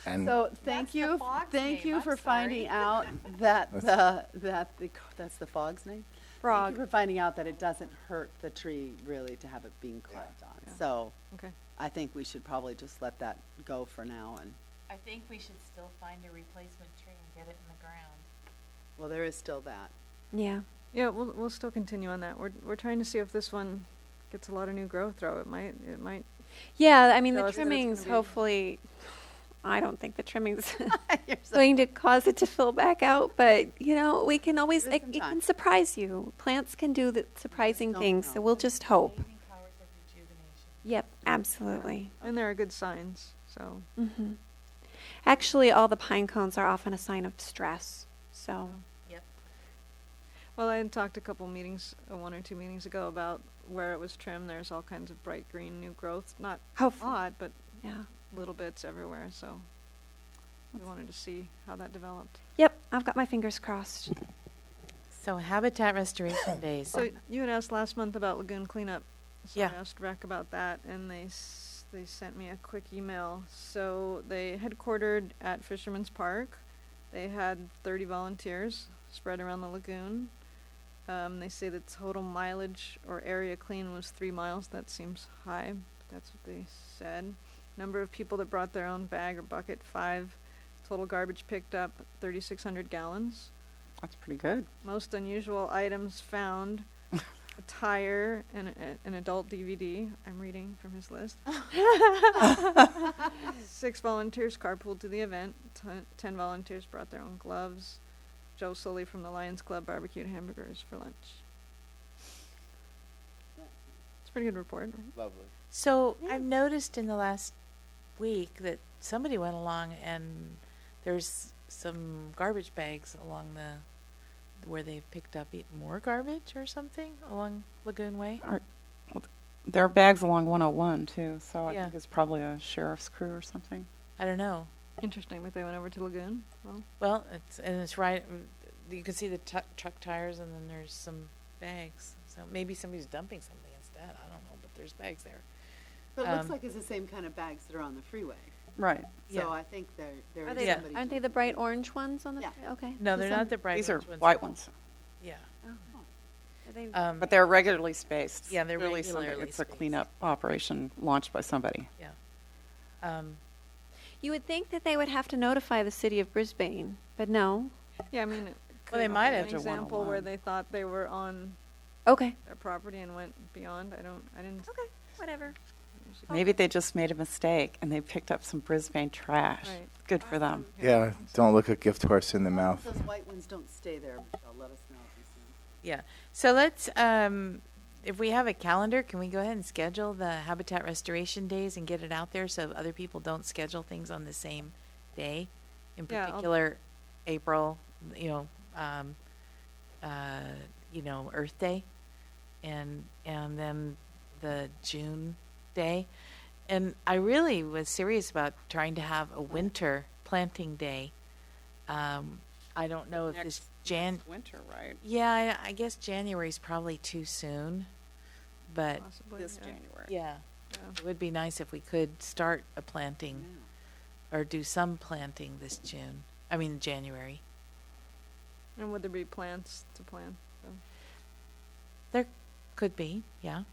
And So thank That's the you, fog's thank name, you I'm for finding sorry. out that that's the fog's name? frog. Thank you for finding out that it doesn't hurt the tree really to have it being climbed on. Yeah. So Okay. I think we should probably just let that go for now. And I think we should still find a replacement tree and get it in the ground. well, there is still that. Yeah. Yeah, we'll still continue on that. We're trying to see if this one gets a lot of new growth though. It might. Yeah, I mean, Tell the us that it's gonna trimmings, be- hopefully, I don't think the trimmings You're so- going to cause it to fill back out, but, we can always, Give it it some it time. can surprise you. Plants can do the surprising don't things, know. so we'll just hope. Amazing powers of rejuvenation. Yep, absolutely. And there are good signs. So Hmm. Actually, all the pine cones are often a sign of stress, so. Yep. well, I had talked a couple meetings, 1 or 2 meetings ago, about where it was trimmed. There's all kinds of bright green new growth. Not a Hopefully, lot, but yeah. little bits everywhere, so we wanted to see how that developed. Yep, I've got my fingers crossed. So habitat restoration days. So you had asked last month about Lagoon Cleanup. So Yeah. I asked Rec about that, and they sent me a quick email. So they headquartered at Fisherman's Park. They had 30 volunteers spread around the lagoon. They say the total mileage or area clean was 3 miles. That seems high, but that's what they said. Number of people that brought their own bag or bucket, 5. Total garbage picked up, 3,600 gallons. That's pretty good. Most unusual items found: a tire and an adult DVD. I'm reading from his list. 6 volunteers carpooled to the event. 10 volunteers brought their own gloves. Joe Sully from the Lions Club barbecued hamburgers for lunch. It's a pretty good report. Right? Lovely. So I've noticed in the last week that somebody went along and there's some garbage bags along where they've picked up more garbage or something along Lagoon Way. There are bags along 101 too, so I Yeah. think it's probably a sheriff's crew or something. I don't know. Interesting that they went over to Lagoon. Well, it's right. You can see the truck tires, and then there's some bags. So maybe somebody's dumping something instead. I don't know, but there's bags there. But it looks like it's the same kind of bags that are on the freeway. Right. So Yeah. I think they're Are they? somebody Aren't they to- the bright orange ones on the? Yeah. Okay. No, they're some- not the bright These are orange ones. white ones, Yeah. Are they? but they're regularly spaced. Yeah, they're Really somebody- regularly It's a spaced. cleanup operation launched by somebody. You would think that they would have to notify the city of Brisbane, but no. Yeah, I mean, Well, they might an have. To example where 101. they thought they were on Okay. their property and went beyond. I didn't. Okay. Whatever. Maybe they just made a mistake and they picked up some Brisbane trash. Right. Good for them. Yeah, don't look a gift horse in the mouth. Those white ones don't stay there, Michelle. Let us know if you see them. Yeah. So let's, if we have a calendar, can we go ahead and schedule the habitat restoration days and get it out there so other people don't schedule things on the same day? In Yeah, I'll- particular, April, Earth Day, and then the June day. And I really was serious about trying to have a winter planting day. I don't know if this Next winter, right? yeah, I guess January's probably too soon, but Possibly. This yeah. January. yeah, Yeah. it would be nice if we could start a planting or do some planting this January. And would there be plants to plant? So. There could be, yeah.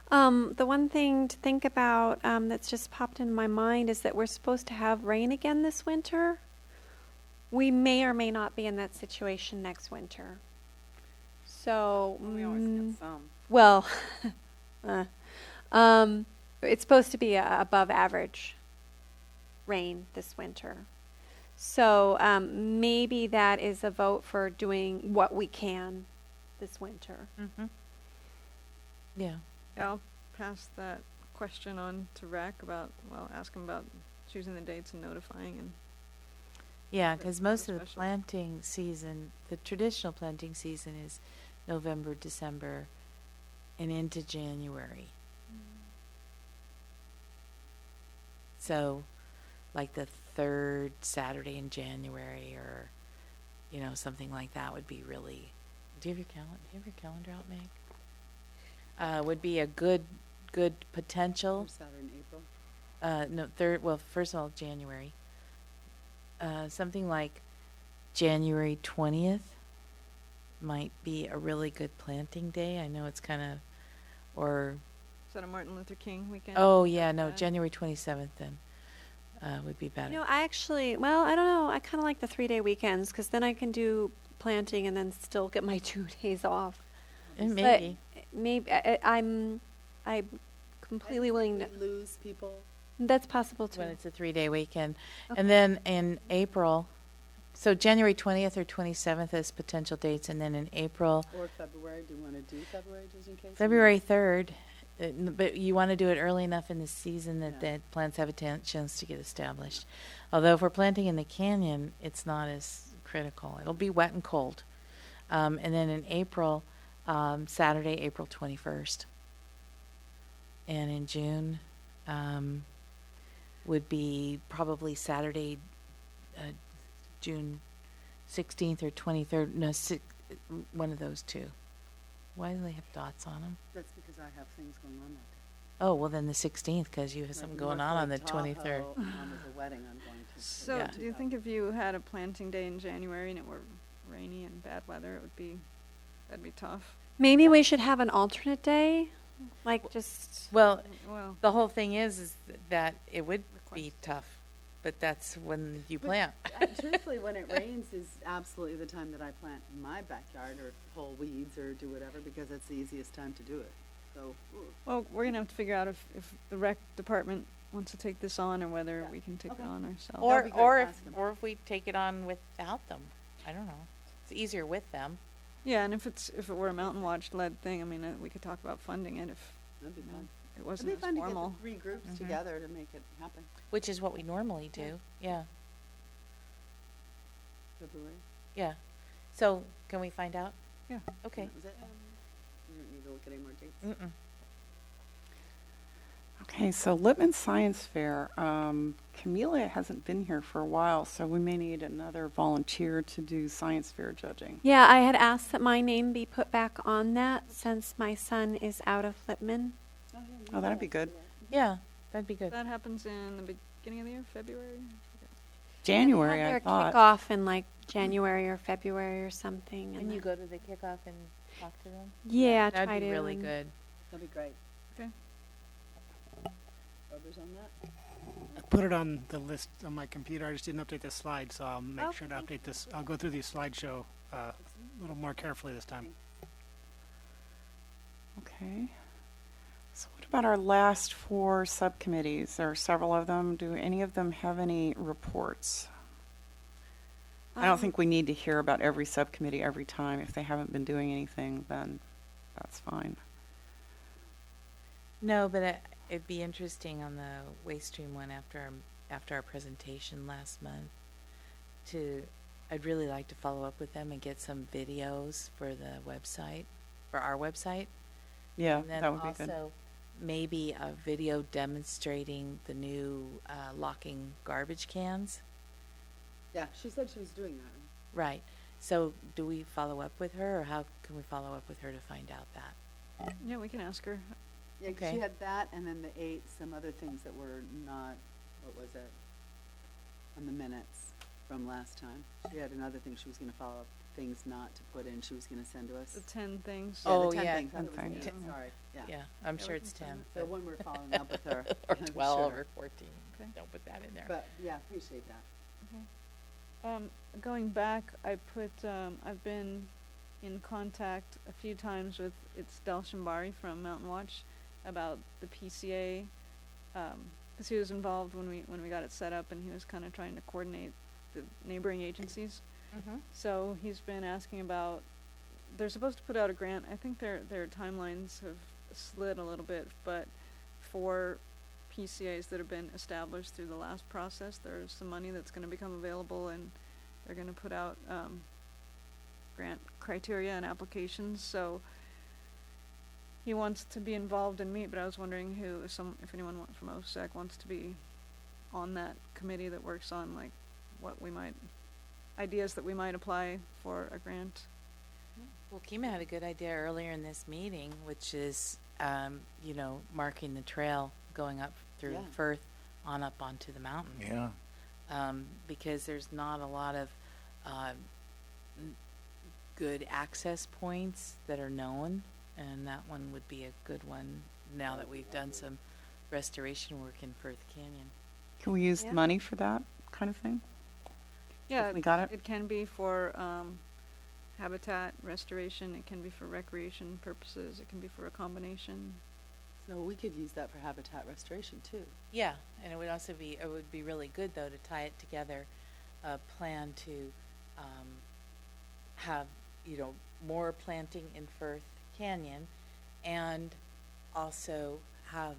The one thing to think about that's just popped in my mind is that we're supposed to have rain again this winter. We may or may not be in that situation next winter. So, We always get some. well, it's supposed to be above average rain this winter. So maybe that is a vote for doing what we can this winter. Mm-hmm. Yeah. I'll pass that question on to Rec ask him about choosing the dates and notifying and. Yeah, because most of the Special. planting season, the traditional planting season is November, December, and into January. So, like the third Saturday in January, or something like that would be really. Do you have your calendar out, Meg? Would be a good potential. First Saturday in April. No, third. Well, first of all, January. Something like January 20th might be a really good planting day. I know it's kind of, or Is that a Martin Luther King weekend? oh yeah, no, Okay. January 27th then would be better. I actually, I don't know. I kind of like the 3-day weekends because then I can do planting and then still get my 2 days off. And But maybe. maybe I'm completely willing to. We lose people. That's possible too. when it's a 3-day weekend, Okay. and then in April, so January 20th or 27th as potential dates, and then in April, Or February. Do you want to do February just in case? February 3rd. But you want to do it early enough in the season that Yeah. the plants have a chance to get established. Although if we're planting in the canyon, it's not as critical. It'll be wet and cold. And then in April, Saturday, April 21st. And in June, would be probably Saturday, June 16th or 23rd. No, one of those two. Why do they have dots on them? That's because I have things going on that day. Oh, well then the 16th, because you have something going on the 23rd. There's a wedding I'm going to. So, Yeah. do you think if you had a planting day in January and it were rainy and bad weather, that'd be tough? Maybe we should have an alternate day, like just. Well, Well, the whole thing is that it would be tough, but that's when you plant. Truthfully, when it rains is absolutely the time that I plant in my backyard or pull weeds or do whatever, because it's the easiest time to do it. So, well, we're gonna have to figure out if the rec department wants to take this on or whether we can take Okay. it on ourselves. Or That'd be great. or if Ask 'em. or if we take it on without them. I don't know. It's easier with them. Yeah, and if it were a Mountain Watch led thing, I mean, we could talk about funding it if that'd be fun. it It'd wasn't be as fun to get formal. the 3 groups Mhm. together to make it happen. Which is what we normally do. Yeah. February. Yeah. So can we find out? Yeah. Okay. That was it. You don't need to look at any more dates. Mm-mm. Okay, so Lippman Science Fair. Camellia hasn't been here for a while, so we may need another volunteer to do science fair judging. Yeah, I had asked that my name be put back on that since my son is out of Lippman. Oh, that'd be good. Yeah, that'd be good. That happens in the beginning of the year, February. January, Have I their thought. kickoff in like January or February or something. Can and you then- go to the kickoff and talk to them? Yeah, That'd try be to. really and- good. That'd be great. Okay. Others on that? I put it on the list on my computer. I just didn't update the slide, so I'll make Oh, sure to thank update this. I'll go through the slideshow a little more carefully this time. Okay. So what about our last 4 subcommittees? There are several of them. Do any of them have any reports? I don't think we need to hear about every subcommittee every time. If they haven't been doing anything, then that's fine. No, but it'd be interesting on the waste stream one after our presentation last month. I'd really like to follow up with them and get some videos for the website, for our website. Yeah, And then that would be also good. maybe a video demonstrating the new locking garbage cans. Yeah, she said she was doing that. Right. So do we follow up with her, or how can we follow up with her to find out that? Yeah, we can ask her. Yeah, 'cause Okay. she had that and then the 8, some other things that were not, what was it? On the minutes from last time. She had another thing she was gonna follow up, things not to put in, she was gonna send to us. The 10 things. Yeah, Oh, the 10 yeah, things. I thought it was 10 eight, things. Sorry, yeah. Yeah, I'm Yeah, sure we it's can send 10. So but- when we're following up with her. or I'm 12 sure. or 14. Okay. Don't put that in there. But, yeah, appreciate that. Going back, I've been in contact a few times with Del Shambari from Mountain Watch about the PCA, because he was involved when we got it set up, and he was kind of trying to coordinate the neighboring agencies. Mm-hmm. So he's been asking about. They're supposed to put out a grant. I think their timelines have slid a little bit, but for PCAs that have been established through the last process, there's some money that's going to become available, and they're going to put out grant criteria and applications. So he wants to be involved and meet, but I was wondering if anyone from OSEC wants to be on that committee that works on like ideas that we might apply for a grant. Well, Kima had a good idea earlier in this meeting, which is, marking the trail going up through Yeah. Firth on up onto the mountain. Yeah. Because there's not a lot of good access points that are known, and that one would be a good one now that we've done some restoration work in Firth Canyon. Can we use Yeah. money for that kind of thing? Yeah, We got it? It can be for habitat restoration. It can be for recreation purposes. It can be for a combination. So we could use that for habitat restoration too. Yeah, and it would be really good though to tie it together, a plan to have more planting in Firth Canyon, and also have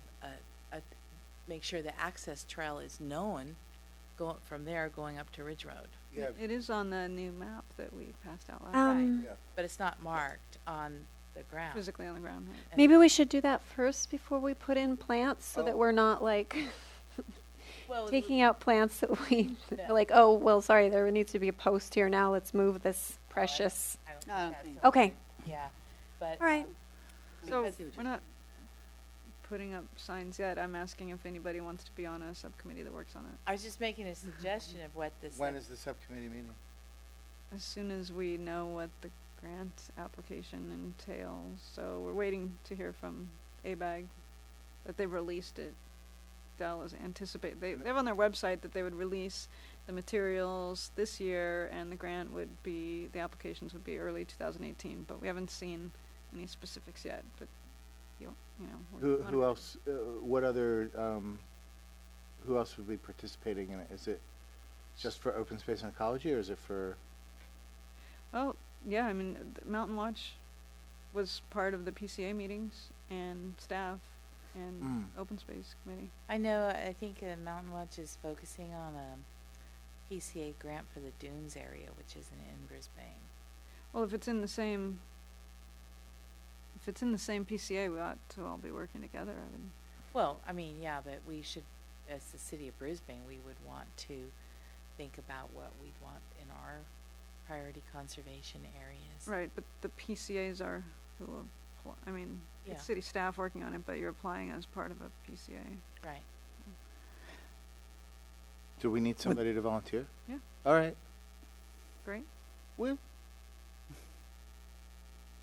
make sure the access trail is known, from there going up to Ridge Road. Yeah. It is on the new map that we passed out last Right. But it's not marked on the ground. physically on the ground. Right? And- Maybe we should do that first before we put in plants so that Oh. we're not like. Well, taking out plants that we Yeah. are like, oh, well, sorry, there needs to be a post here now. Let's move this precious. I don't No, I don't think think that's Okay. something- Yeah, but. All right. So I see what we're you're not putting up signs yet. I'm asking if anybody wants to be on a subcommittee that works on it. I was just making a suggestion of what this. When is the subcommittee meeting? As soon as we know what the grant application entails. So we're waiting to hear from ABAG that they've released it. Dell is anticipate they have on their website that they would release the materials this year, and the grant would be, the applications would be early 2018. But we haven't seen any specifics yet. But you know, we're Who else? What other? Who else would be participating in it? Is it just for open space and ecology, or is it for? Well, yeah, I mean, Mountain Watch was part of the PCA meetings, and staff, and Open Space Committee. I know, I think Mountain Watch is focusing on a PCA grant for the Dunes area, which isn't in Brisbane. Well, if it's in the same PCA, we ought to all be working together. I mean, Well, I mean, yeah, but we should, as the city of Brisbane, we would want to think about what we'd want in our priority conservation areas. right, but the PCAs are who I mean, Yeah. it's city staff working on it, but you're applying as part of a PCA. Right. Do we need somebody to volunteer? Yeah. All right. Great. Well.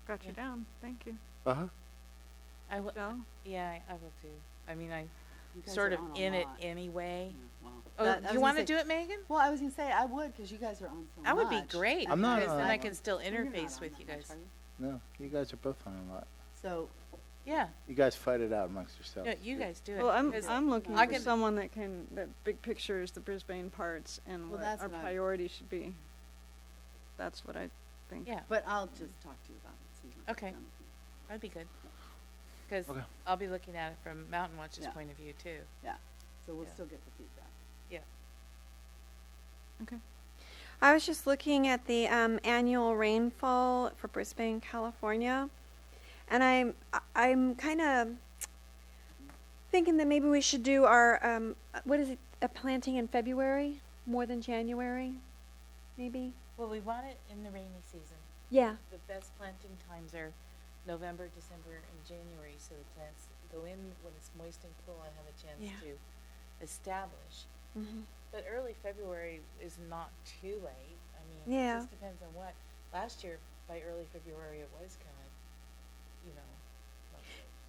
Got you down. Thank you. Uh-huh. I will, Del? yeah, I will too. I mean, I'm You guys sort are of on a in it lot. anyway. Yeah, wow. Oh, That- I you was want to gonna say- do it, Megan? Well, I was gonna say I would, because you guys are on so That would be much. great. I'm not because on then that I can one. still You're not interface on with that you much, guys. are you? No, you guys are both on a lot. So, Yeah, You guys fight it out amongst yourselves. no, you guys do it. Well, because I'm looking I for can- someone that big picture is the Brisbane parts, and Well, what that's our what I- priority should be. That's what I think. Yeah, but I'll just talk to you about it. See what Okay. you've done. that'd be good. Because Okay. I'll be looking at it from Mountain Watch's Yeah. point of view too. Yeah, so we'll Yeah. still get the feedback. Okay. I was just looking at the annual rainfall for Brisbane, California, and I'm kind of thinking that maybe we should do our what is it, a planting in February more than January, maybe. Well, we want it in the rainy season. Yeah. The best planting times are November, December, and January, so the plants go in when it's moist and cool and have a chance Yeah. to establish. Mm-hmm. But early February is not too late. I mean, Yeah. it just depends on what. Last year, by early February, it was kind of, you know, like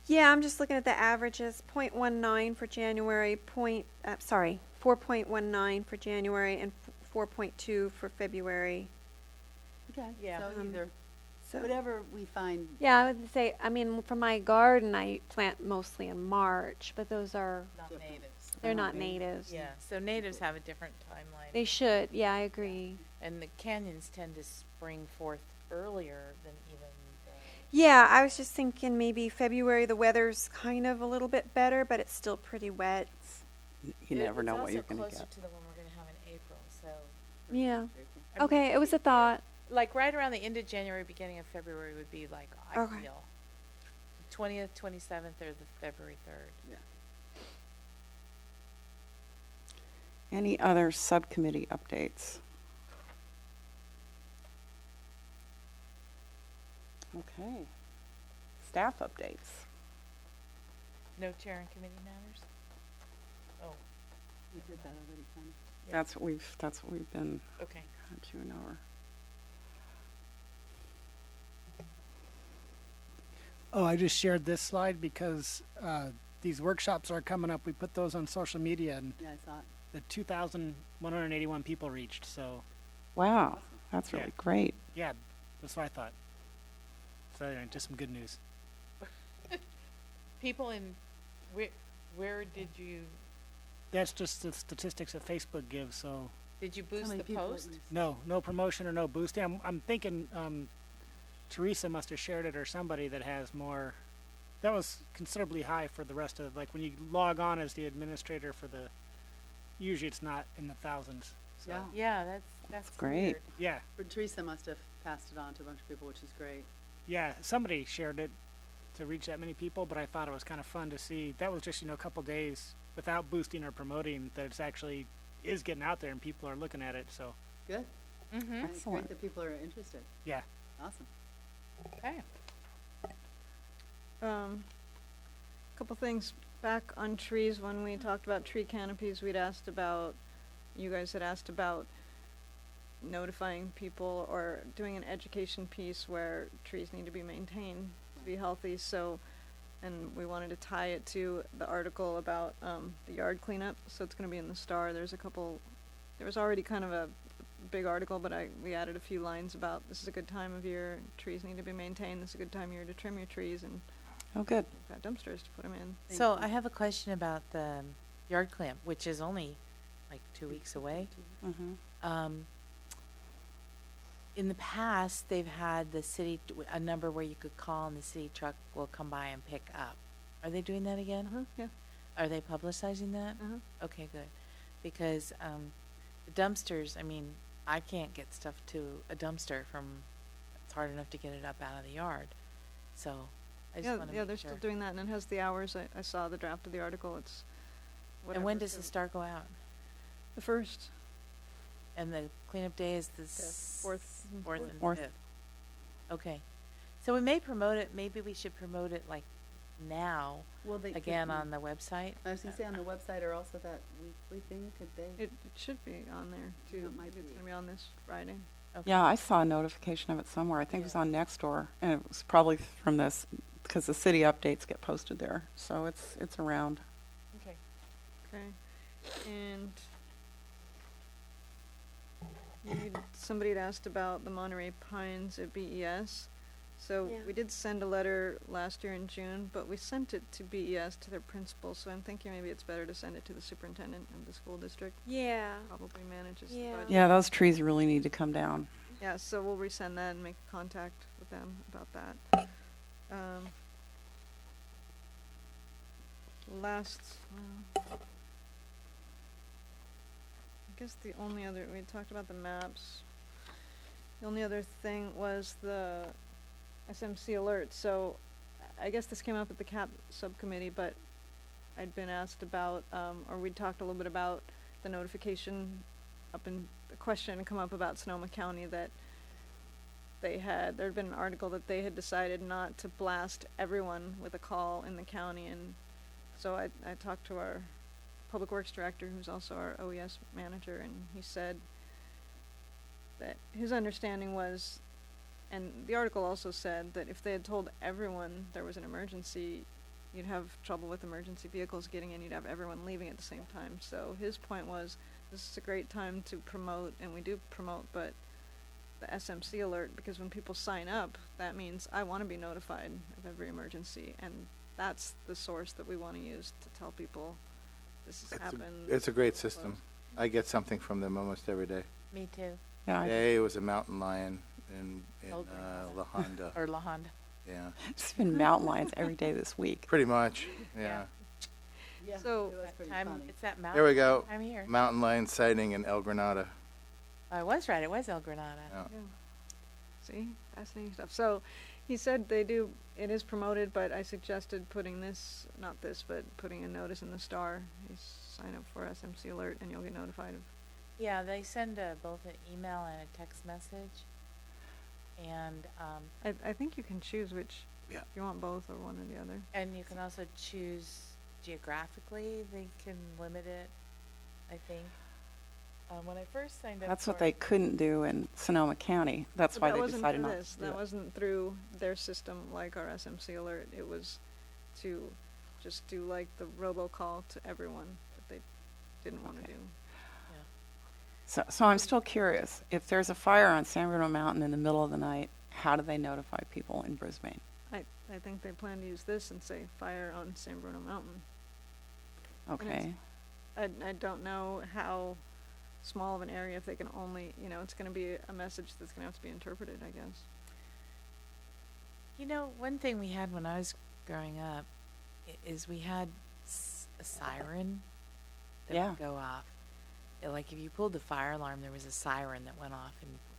Yeah, I'm just looking at the averages. 0.19 for January. 4.19 for January and 4.2 for February. Okay, Yeah. so either, So whatever we find, yeah, I would say. I mean, for my garden, I plant mostly in March, but those are not Different. natives. they're not Okay. natives. Yeah, so natives have a different timeline. They should. Yeah, I agree. And the canyons tend to spring forth earlier than even the. Yeah, I was just thinking maybe February. The weather's kind of a little bit better, but it's still pretty wet. You never know what you're going to It's also get. closer to the one we're going to have in April, so. Yeah. I mean, Okay, it was a thought. Like right around the end of January, beginning of February would be like Okay. ideal. 20th, 27th, or the February 3rd. Any other subcommittee updates? Okay. Staff updates. No chair and committee matters? Oh, we did that already, kind of. yeah. That's what we've been Okay. to an hour. Oh, I just shared this slide because these workshops are coming up. We put those on social media, and Yeah, I saw it. the 2,181 people reached. So, Wow, that's Yeah. really great. yeah, that's what I thought. So, anyway, just some good news. People in, where did you That's just the statistics that Facebook gives. So, Did you So boost many the people at post? least. no promotion or no boosting. I'm thinking Teresa must have shared it, or somebody that has more. That was considerably high for the rest of, like, when you log on as the administrator for the, usually it's not in the thousands. So, Yeah. Yeah, that's great. weird. yeah, But Teresa must have passed it on to a bunch of people, which is great. yeah, somebody shared it to reach that many people, but I thought it was kind of fun to see. That was just, a couple days without boosting or promoting, that it's actually is getting out there and people are looking at it. So Good. Mm-hmm. And it's great Excellent. that people are interested. yeah, Awesome. Okay. Couple things back on trees. When we talked about tree canopies, you guys had asked about notifying people or doing an education piece where trees need to be maintained to be healthy. So, and we wanted to tie it to the article about the yard cleanup. So it's going to be in the Star. There was already kind of a big article, but we added a few lines about this is a good time of year. Trees need to be maintained. This is a good time of year to trim your trees, and Oh, good. we've got dumpsters to put them in. So I have a question about the yard clamp, which is only like 2 weeks away. Mm-hmm. In the past, they've had the city a number where you could call and the city truck will come by and pick up. Are they doing that again? Yeah. Are they publicizing that? Okay, good. Because the dumpsters, I mean, I can't get stuff to a dumpster it's hard enough to get it up out of the yard. So I just want to Yeah, make they're sure. still doing that, and it has the hours. I saw the draft of the article. It's And when whatever, does the Star go out? the first? And the cleanup day is the Fourth. fourth and Fourth. fifth. Okay. So we may promote it. Maybe we should promote it like now Well, they again could, on the website. I was gonna say on the website or also that weekly thing. Could they? It should be on there too. It might Maybe it's be. gonna be on this Friday. Okay. Yeah, I saw a notification of it somewhere. I think it was on Nextdoor, and it was probably from this because the city updates get posted there, so it's around. Okay. Okay. And somebody had asked about the Monterey Pines at BES. So Yeah. we did send a letter last year in June, but we sent it to BES, to their principal. So I'm thinking maybe it's better to send it to the superintendent of the school district. Yeah. Probably manages the Yeah. budget. Yeah, those trees really need to come down. Yeah, so we'll resend that and make contact with them about that. I guess the only other, we talked about the maps. The only other thing was the SMC Alerts. So I guess this came up at the CAP subcommittee, but I'd been asked about, or we'd talked a little bit about the notification the question had come up about Sonoma County that there'd been an article that they had decided not to blast everyone with a call in the county, and so I talked to our public works director, who's also our OES manager, and he said that his understanding was, and the article also said that if they had told everyone there was an emergency, you'd have trouble with emergency vehicles getting in, you'd have everyone leaving at the same time. So his point was, this is a great time to promote, and we do promote, but the SMC alert, because when people sign up, that means I want to be notified of every emergency, and that's the source that we want to use to tell people this has happened. It's a great system. I get something from them almost every day. Me too. Yeah, Today it was a mountain lion in Oh, La Honda. Or La Honda. Yeah, it's been mountain lions every day this week. pretty much. Yeah. Yeah. Yeah, So- it was That pretty time, funny. it's that mountain. There we go. I'm here. Mountain lion sighting in El Granada. I was right. It was El Granada. Yeah. Yeah. See, fascinating stuff. So he said it is promoted, but I suggested putting putting a notice in the Star. You sign up for SMC Alert and you'll get notified of. Yeah, they send both an email and a text message. And I think you can choose which, Yeah. if you want both or one or the other. and you can also choose geographically. They can limit it, I think. When I first signed up That's for what they couldn't do in Sonoma County. That's But why that they wasn't decided through not this. to do That it. wasn't through their system like our SMC Alert. It was to just do like the robocall to everyone that they didn't want to Okay. do. So I'm still curious. If there's a fire on San Bruno Mountain in the middle of the night, how do they notify people in Brisbane? I think they plan to use this and say fire on San Bruno Mountain. Okay. I don't know how small of an area, if they can only, it's going to be a message that's going to have to be interpreted, I guess. You know, one thing we had when I was growing up is we had a siren that Yeah. would go off. Like if you pulled the fire alarm, there was a siren that went off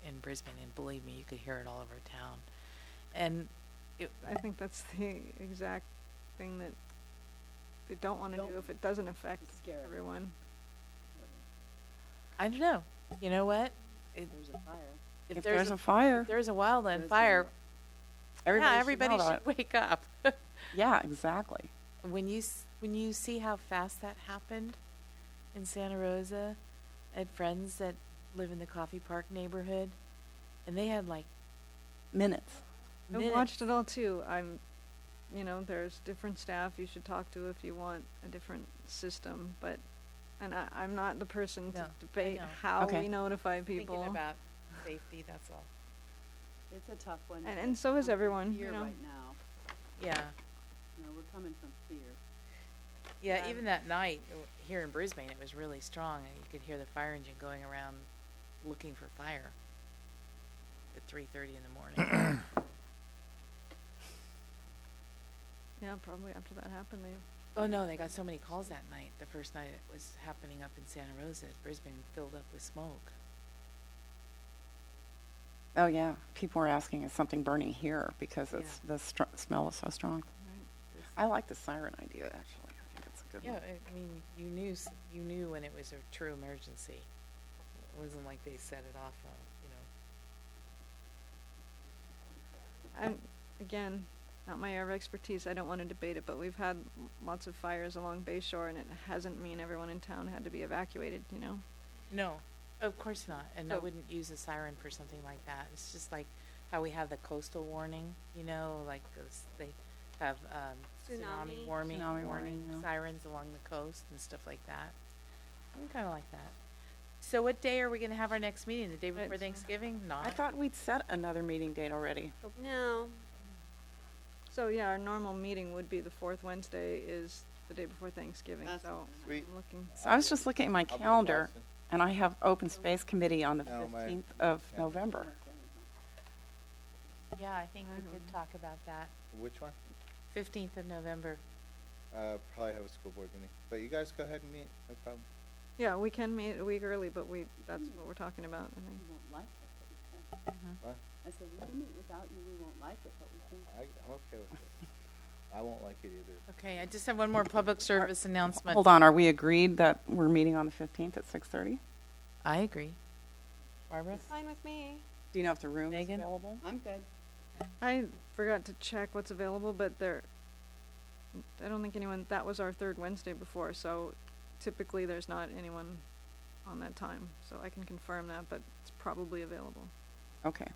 in Brisbane, and believe me, you could hear it all over town. And I think that's the exact thing that they don't want to Don't- do if it doesn't affect It's scary. everyone. I don't know. You know what? There's a fire. If there's a fire, if there's a wildland There's fire, everybody, yeah, everybody should know should wake up. that. Yeah, exactly. When you see how fast that happened in Santa Rosa, I had friends that live in the Coffee Park neighborhood, and they had like Minutes. I've minutes. watched it all too. There's different staff you should talk to if you want a different system, but, and I'm not the person to No, I debate know. how Okay. we notify people. Thinking about safety. That's all. It's a tough one. And so is We're everyone, Fear you know. right now. Yeah. We're coming from fear. Yeah, Yeah. even that night here in Brisbane, it was really strong, and you could hear the fire engine going around looking for fire at 3:30 in the morning. Yeah, probably after that happened, they. Oh no, they got so many calls that night. The first night it was happening up in Santa Rosa, Brisbane filled up with smoke. Oh yeah, people were asking, is something burning here because it's the smell is so strong. I like the siren idea actually. I think it's a good Yeah, one. I mean, you knew when it was a true emergency. It wasn't like they set it off, And again, not my area of expertise. I don't want to debate it, but we've had lots of fires along Bayshore, and it hasn't mean everyone in town had to be evacuated. No, of course not. And I So- wouldn't use a siren for something like that. It's just like how we have the coastal warning, like they have tsunami Tsunami. warning, Tsunami warning, yeah. sirens along the coast and stuff like that. I'm kind of like that. So what day are we going to have our next meeting? The day before It's- Thanksgiving? Not. I thought we'd set another meeting date already. No. So yeah, our normal meeting would be the fourth Wednesday is the day before Thanksgiving. That's So Sweet. I'm looking. So I was just looking at my I'll be in calendar, Boston. and I have Open Space Committee on the No, my- 15th of yeah. November. Yeah, I think we could talk about that. Which one? 15th of November. Probably have a school board meeting. But you guys go ahead and meet, no problem. Yeah, we can meet a week early, but that's what we're talking about. I We think. won't like it, but we can. What? I said, we can meet without you, we won't like it, but we can. I'm okay with it. I won't like it either. Okay, I just have one more public service announcement. Hold on, are we agreed that we're meeting on the 15th at 6:30? I agree. Barbara? Fine with me. Do you know if the room Megan? is available? I'm good. I forgot to check what's available, but I don't think anyone, that was our third Wednesday before, so typically there's not anyone on that time. So I can confirm that, but it's probably available. Okay.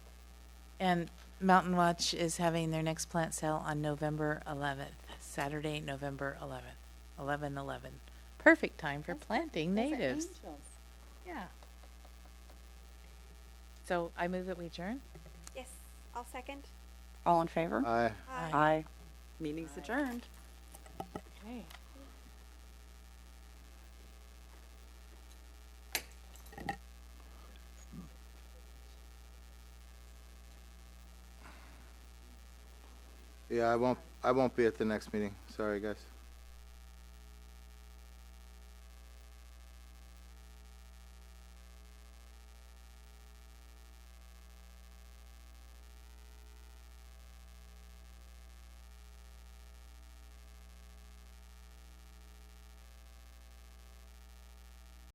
And Mountain Watch is having their next plant sale on November 11th, Saturday, November 11th, 11/11. Perfect time for planting Those are natives. angels. Yeah. So I move that we adjourn. Yes, I'll second. All in favor? Aye. Aye. Aye. Meeting's adjourned. Okay. Yeah, I won't be at the next meeting. Sorry, guys.